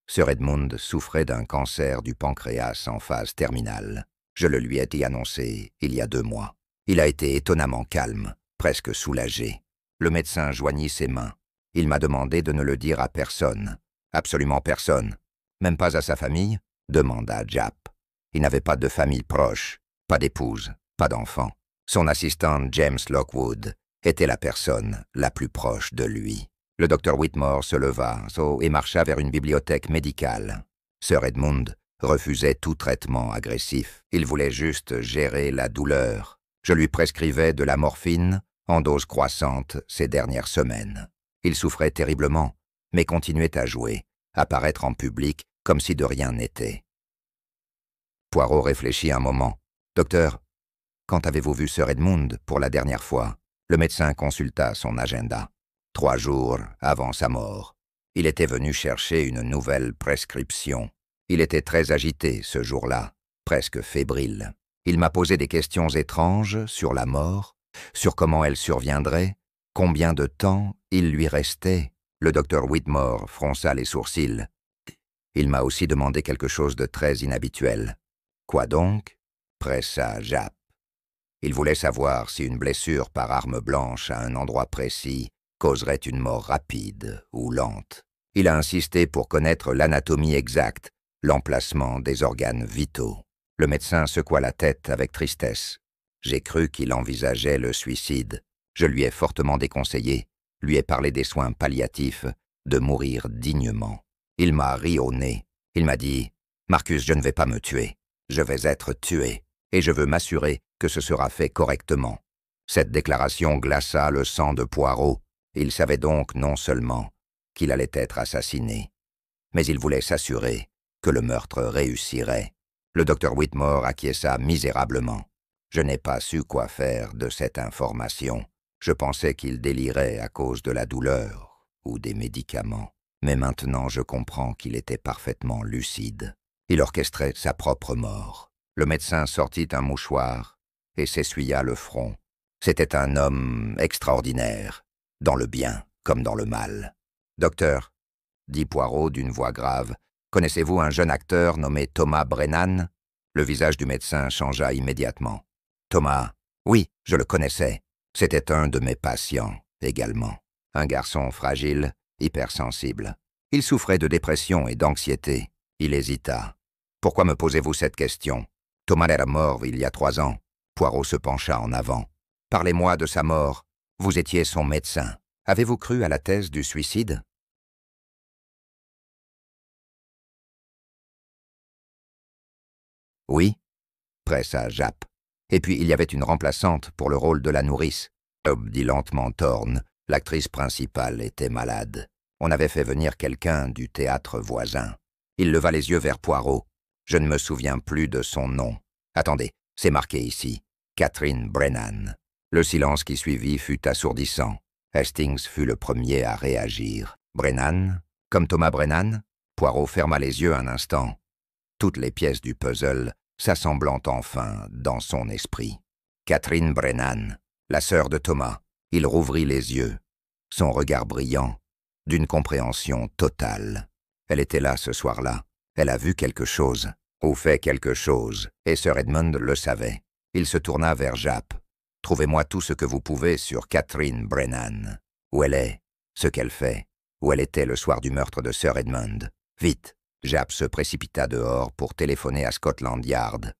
Sir Edmund souffrait d'un cancer du pancréas en phase terminale. Je le lui ai dit annoncé il y a 2 mois. Il a été étonnamment calme, presque soulagé. Le médecin joignit ses mains. Il m'a demandé de ne le dire à personne. Absolument personne. Même pas à sa famille? Demanda Japp. Il n'avait pas de famille proche, pas d'épouse, pas d'enfant. Son assistante James Lockwood était la personne la plus proche de lui. Le docteur Whitmore se leva et marcha vers une bibliothèque médicale. Sir Edmund refusait tout traitement agressif. Il voulait juste gérer la douleur. Je lui prescrivais de la morphine en dose croissante ces dernières semaines. Il souffrait terriblement, mais continuait à jouer, à paraître en public comme si de rien n'était. Poirot réfléchit un moment. « Docteur, quand avez-vous vu Sir Edmund pour la dernière fois ?» Le médecin consulta son agenda. 3 jours avant sa mort. Il était venu chercher une nouvelle prescription. Il était très agité ce jour-là, presque fébrile. Il m'a posé des questions étranges sur la mort, sur comment elle surviendrait, combien de temps il lui restait. Le docteur Whitmore fronça les sourcils. Il m'a aussi demandé quelque chose de très inhabituel. « Quoi donc ?» pressa Japp. Il voulait savoir si une blessure par arme blanche à un endroit précis causerait une mort rapide ou lente. Il a insisté pour connaître l'anatomie exacte, l'emplacement des organes vitaux. Le médecin secoua la tête avec tristesse. J'ai cru qu'il envisageait le suicide. Je lui ai fortement déconseillé, lui ai parlé des soins palliatifs, de mourir dignement. Il m'a ri au nez. Il m'a dit « Marcus, je ne vais pas me tuer. Je vais être tué, et je veux m'assurer que ce sera fait correctement. » Cette déclaration glaça le sang de Poirot. Il savait donc non seulement qu'il allait être assassiné, mais il voulait s'assurer que le meurtre réussirait. Le docteur Whitmore acquiesça misérablement. Je n'ai pas su quoi faire de cette information. Je pensais qu'il délirait à cause de la douleur ou des médicaments. Mais maintenant je comprends qu'il était parfaitement lucide. Il orchestrait sa propre mort. Le médecin sortit un mouchoir et s'essuya le front. C'était un homme extraordinaire, dans le bien comme dans le mal. « Docteur, » dit Poirot d'une voix grave, « connaissez-vous un jeune acteur nommé Thomas Brennan ?» Le visage du médecin changea immédiatement. « Thomas, oui, je le connaissais. C'était un de mes patients, également. Un garçon fragile, hypersensible. Il souffrait de dépression et d'anxiété. » Il hésita. « Pourquoi me posez-vous cette question ?» Thomas era mort il y a 3 ans. Poirot se pencha en avant. Parlez-moi de sa mort. Vous étiez son médecin. Avez-vous cru à la thèse du suicide? Oui, pressa Japp. Et puis il y avait une remplaçante pour le rôle de la nourrice. Dit lentement Thorne. L'actrice principale était malade. On avait fait venir quelqu'un du théâtre voisin. Il leva les yeux vers Poirot. Je ne me souviens plus de son nom. Attendez, c'est marqué ici. Catherine Brennan. Le silence qui suivit fut assourdissant. Hastings fut le premier à réagir. Brennan? Comme Thomas Brennan? Poirot ferma les yeux un instant. Toutes les pièces du puzzle s'assemblant enfin dans son esprit. Catherine Brennan, la sœur de Thomas. Il rouvrit les yeux, son regard brillant, d'une compréhension totale. Elle était là ce soir-là. Elle a vu quelque chose, ou fait quelque chose, et Sir Edmund le savait. Il se tourna vers Japp. « Trouvez-moi tout ce que vous pouvez sur Catherine Brennan. Où elle est, ce qu'elle fait, où elle était le soir du meurtre de Sir Edmund. Vite !» Japp se précipita dehors pour téléphoner à Scotland Yard.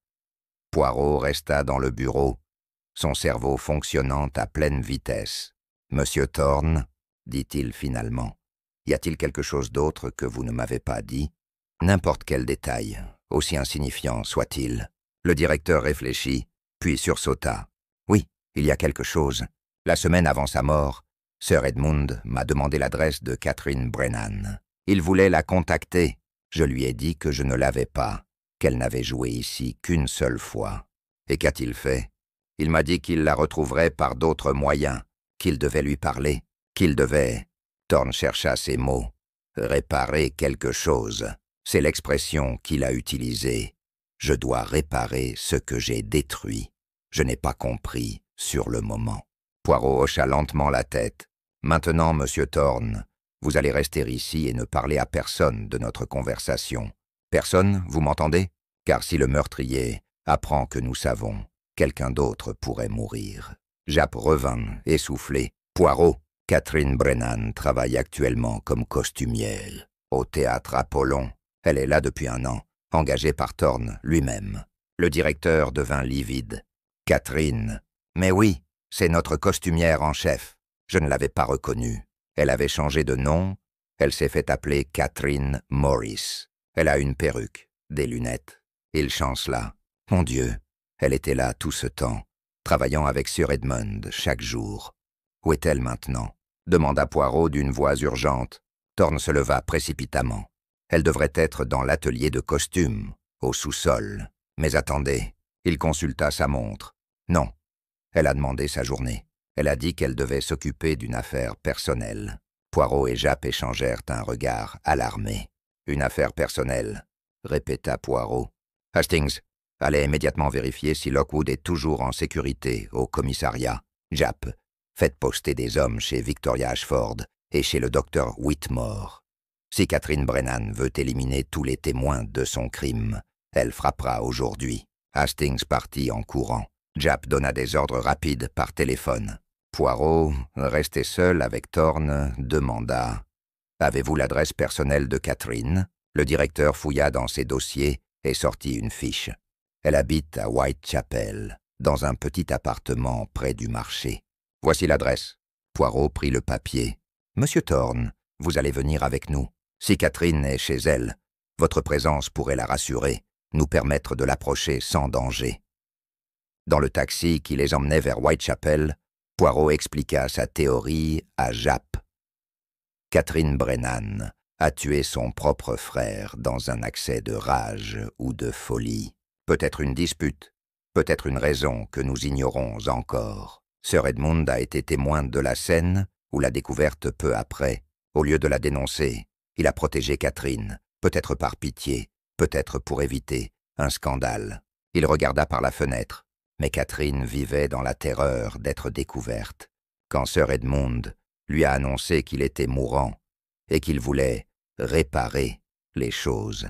Poirot resta dans le bureau, son cerveau fonctionnant à pleine vitesse. « Monsieur Thorne, dit-il finalement, y a-t-il quelque chose d'autre que vous ne m'avez pas dit? N'importe quel détail, aussi insignifiant soit-il. » Le directeur réfléchit, puis sursauta. « Oui, il y a quelque chose. La semaine avant sa mort, Sir Edmund m'a demandé l'adresse de Catherine Brennan. Il voulait la contacter. Je lui ai dit que je ne l'avais pas, qu'elle n'avait joué ici qu'une seule fois. Et qu'a-t-il fait? Il m'a dit qu'il la retrouverait par d'autres moyens, qu'il devait lui parler, qu'il devait... » Thorne chercha ses mots. « Réparer quelque chose. C'est l'expression qu'il a utilisée. Je dois réparer ce que j'ai détruit. Je n'ai pas compris sur le moment. » Poirot hocha lentement la tête. « Maintenant, monsieur Thorne, vous allez rester ici et ne parler à personne de notre conversation. Personne, vous m'entendez? Car si le meurtrier apprend que nous savons, quelqu'un d'autre pourrait mourir. » Japp revint, essoufflé. « Poirot, Catherine Brennan travaille actuellement comme costumière au théâtre Apollon. Elle est là depuis 1 an, engagée par Thorne lui-même. » Le directeur devint livide. « Catherine, mais oui, c'est notre costumière en chef. Je ne l'avais pas reconnue. Elle avait changé de nom. Elle s'est fait appeler Catherine Morris. Elle a une perruque, des lunettes. Il chancela. Mon Dieu, elle était là tout ce temps, travaillant avec Sir Edmund chaque jour. Où est-elle maintenant? Demanda Poirot d'une voix urgente. Thorne se leva précipitamment. Elle devrait être dans l'atelier de costumes, au sous-sol. Mais attendez, il consulta sa montre. Non, elle a demandé sa journée. Elle a dit qu'elle devait s'occuper d'une affaire personnelle. Poirot et Japp échangèrent un regard alarmé. « Une affaire personnelle », répéta Poirot. « Hastings, allez immédiatement vérifier si Lockwood est toujours en sécurité au commissariat. Japp, faites poster des hommes chez Victoria Ashford et chez le docteur Whitmore. Si Catherine Brennan veut éliminer tous les témoins de son crime, elle frappera aujourd'hui. » Hastings partit en courant. Japp donna des ordres rapides par téléphone. Poirot, resté seul avec Thorne, demanda « Avez-vous l'adresse personnelle de Catherine ?» Le directeur fouilla dans ses dossiers et sortit une fiche. Elle habite à Whitechapel, dans un petit appartement près du marché. « Voici l'adresse. » Poirot prit le papier. « Monsieur Thorne, vous allez venir avec nous. Si Catherine est chez elle, votre présence pourrait la rassurer, nous permettre de l'approcher sans danger. » Dans le taxi qui les emmenait vers Whitechapel, Poirot expliqua sa théorie à Japp. Catherine Brennan a tué son propre frère dans un accès de rage ou de folie. Peut-être une dispute, peut-être une raison que nous ignorons encore. Sir Edmund a été témoin de la scène ou la découverte peu après. Au lieu de la dénoncer, il a protégé Catherine, peut-être par pitié, peut-être pour éviter un scandale. Il regarda par la fenêtre. Mais Catherine vivait dans la terreur d'être découverte. Quand Sir Edmund lui a annoncé qu'il était mourant et qu'il voulait réparer les choses,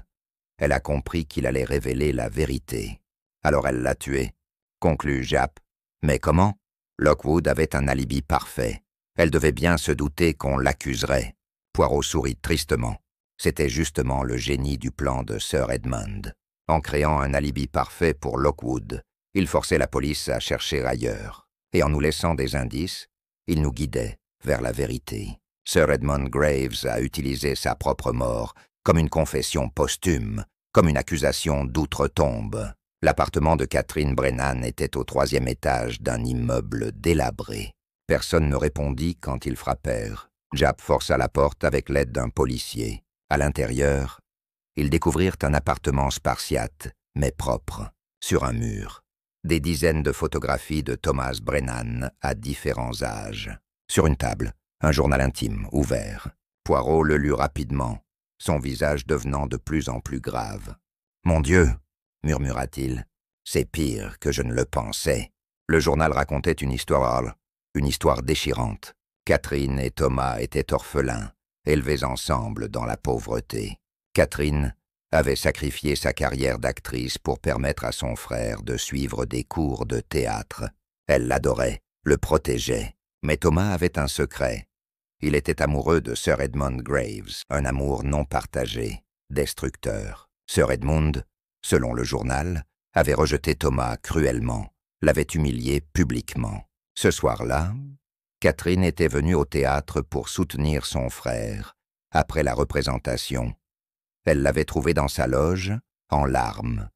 elle a compris qu'il allait révéler la vérité. Alors elle l'a tué, conclut Japp. Mais comment? Lockwood avait un alibi parfait. Elle devait bien se douter qu'on l'accuserait. Poirot sourit tristement. C'était justement le génie du plan de Sir Edmund. En créant un alibi parfait pour Lockwood, il forçait la police à chercher ailleurs. Et en nous laissant des indices, il nous guidait vers la vérité. Sir Edmund Graves a utilisé sa propre mort comme une confession posthume, comme une accusation d'outre-tombe. L'appartement de Catherine Brennan était au 3e étage d'un immeuble délabré. Personne ne répondit quand ils frappèrent. Japp força la porte avec l'aide d'un policier. À l'intérieur, ils découvrirent un appartement spartiate, mais propre, sur un mur. Des dizaines de photographies de Thomas Brennan à différents âges. Sur une table, un journal intime ouvert. Poirot le lut rapidement, son visage devenant de plus en plus grave. « Mon Dieu !» murmura-t-il. « C'est pire que je ne le pensais. » Le journal racontait une histoire déchirante. Catherine et Thomas étaient orphelins, élevés ensemble dans la pauvreté. Catherine avait sacrifié sa carrière d'actrice pour permettre à son frère de suivre des cours de théâtre. Elle l'adorait, le protégeait. Mais Thomas avait un secret. Il était amoureux de Sir Edmund Graves, un amour non partagé, destructeur. Sir Edmund, selon le journal, avait rejeté Thomas cruellement, l'avait humilié publiquement. Ce soir-là, Catherine était venue au théâtre pour soutenir son frère, après la représentation. Elle l'avait trouvé dans sa loge, en larmes,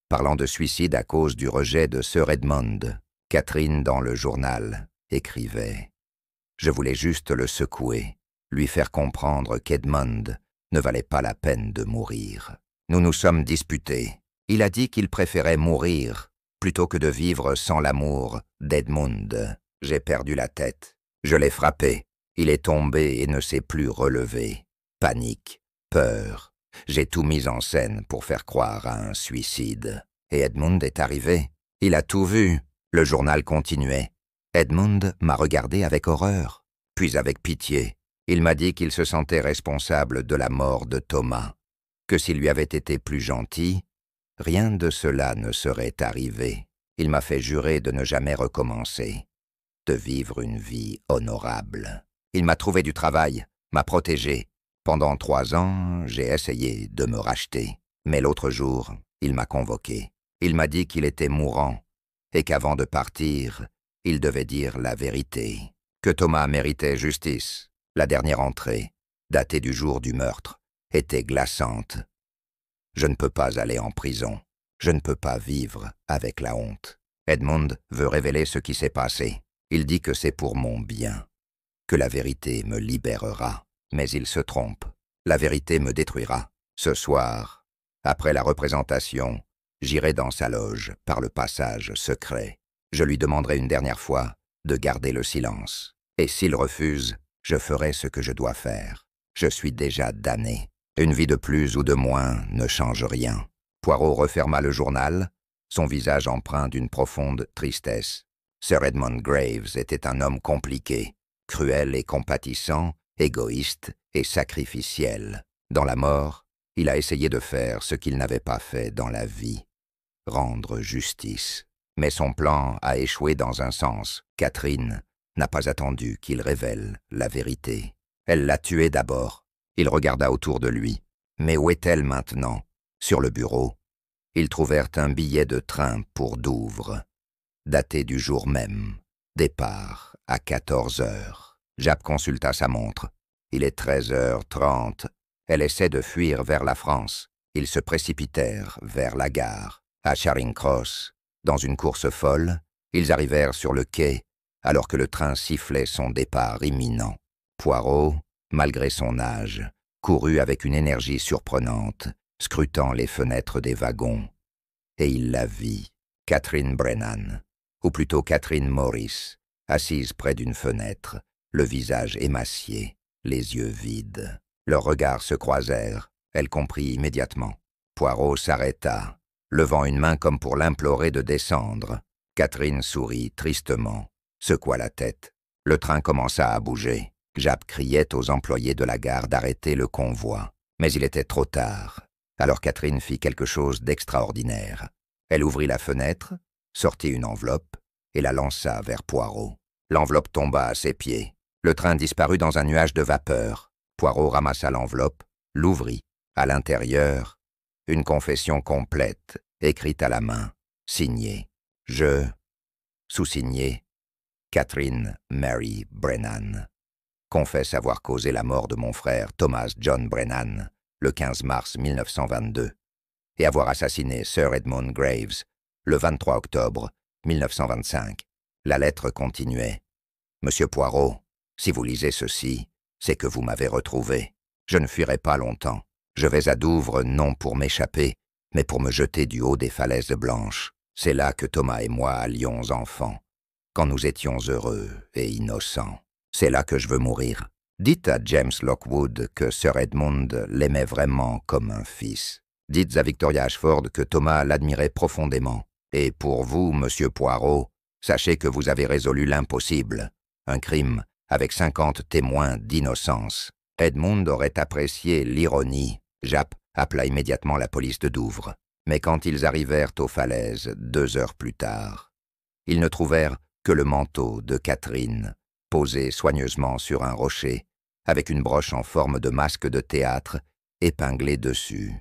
parlant de suicide à cause du rejet de Sir Edmund. Catherine, dans le journal, écrivait « Je voulais juste le secouer, lui faire comprendre qu'Edmund ne valait pas la peine de mourir. Nous nous sommes disputés. Il a dit qu'il préférait mourir plutôt que de vivre sans l'amour d'Edmund. J'ai perdu la tête. Je l'ai frappé. Il est tombé et ne s'est plus relevé. Panique, peur. J'ai tout mis en scène pour faire croire à un suicide. Et Edmund est arrivé. Il a tout vu. » Le journal continuait. Edmund m'a regardé avec horreur, puis avec pitié. Il m'a dit qu'il se sentait responsable de la mort de Thomas, que s'il lui avait été plus gentil, rien de cela ne serait arrivé. Il m'a fait jurer de ne jamais recommencer, de vivre une vie honorable. Il m'a trouvé du travail, m'a protégé. Pendant 3 ans, j'ai essayé de me racheter. Mais l'autre jour, il m'a convoqué. Il m'a dit qu'il était mourant et qu'avant de partir, il devait dire la vérité, que Thomas méritait justice. La dernière entrée, datée du jour du meurtre, était glaçante. Je ne peux pas aller en prison. Je ne peux pas vivre avec la honte. Edmund veut révéler ce qui s'est passé. Il dit que c'est pour mon bien, que la vérité me libérera. Mais il se trompe. La vérité me détruira. Ce soir, après la représentation, j'irai dans sa loge par le passage secret. Je lui demanderai une dernière fois de garder le silence. Et s'il refuse, je ferai ce que je dois faire. Je suis déjà damné. Une vie de plus ou de moins ne change rien. Poirot referma le journal, son visage empreint d'une profonde tristesse. Sir Edmund Graves était un homme compliqué, cruel et compatissant, égoïste et sacrificiel. Dans la mort, il a essayé de faire ce qu'il n'avait pas fait dans la vie, rendre justice. Mais son plan a échoué dans un sens. Catherine n'a pas attendu qu'il révèle la vérité. Elle l'a tué d'abord. Il regarda autour de lui. Mais où est-elle maintenant? Sur le bureau, ils trouvèrent un billet de train pour Douvres, daté du jour même. Départ à 14 heures. Japp consulta sa montre. Il est 13h30. Elle essaie de fuir vers la France. Ils se précipitèrent vers la gare. À Charing Cross, dans une course folle, ils arrivèrent sur le quai alors que le train sifflait son départ imminent. Poirot, malgré son âge, courut avec une énergie surprenante, scrutant les fenêtres des wagons. Et il la vit, Catherine Brennan, ou plutôt Catherine Morris, assise près d'une fenêtre, le visage émacié, les yeux vides. Leurs regards se croisèrent, elle comprit immédiatement. Poirot s'arrêta, levant une main comme pour l'implorer de descendre. Catherine sourit tristement, secoua la tête. Le train commença à bouger. Japp criait aux employés de la gare d'arrêter le convoi. Mais il était trop tard. Alors Catherine fit quelque chose d'extraordinaire. Elle ouvrit la fenêtre, sortit une enveloppe et la lança vers Poirot. L'enveloppe tomba à ses pieds. Le train disparut dans un nuage de vapeur. Poirot ramassa l'enveloppe, l'ouvrit. À l'intérieur, Une confession complète, écrite à la main, signée. Je, sous-signé, Catherine Mary Brennan, confesse avoir causé la mort de mon frère Thomas John Brennan le 15 mars 1922 et avoir assassiné Sir Edmund Graves le 23 octobre 1925. La lettre continuait. « Monsieur Poirot, si vous lisez ceci, c'est que vous m'avez retrouvé. Je ne fuirai pas longtemps. Je vais à Douvres non pour m'échapper, mais pour me jeter du haut des falaises blanches. C'est là que Thomas et moi allions enfants, quand nous étions heureux et innocents. C'est là que je veux mourir. Dites à James Lockwood que Sir Edmund l'aimait vraiment comme un fils. Dites à Victoria Ashford que Thomas l'admirait profondément. Et pour vous, monsieur Poirot, sachez que vous avez résolu l'impossible. Un crime avec 50 témoins d'innocence. Edmund aurait apprécié l'ironie. Japp appela immédiatement la police de Douvres. Mais quand ils arrivèrent aux falaises 2 heures plus tard, ils ne trouvèrent que le manteau de Catherine, posé soigneusement sur un rocher, avec une broche en forme de masque de théâtre épinglée dessus.